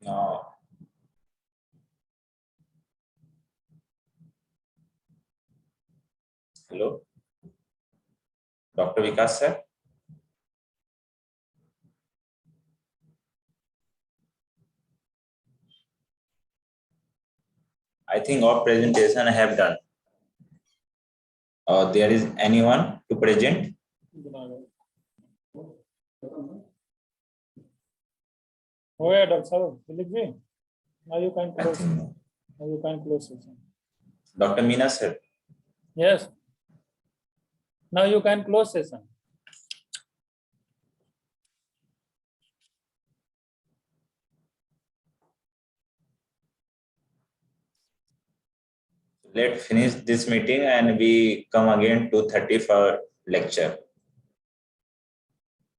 No. Hello, Dr. Vikas sir. I think all presentation I have done. There is anyone to present? Oh yeah, Dr. Saru, now you can close. Now you can close session. Dr. Meena sir. Yes. Now you can close session. Let's finish this meeting and we come again to 2:30 for lecture.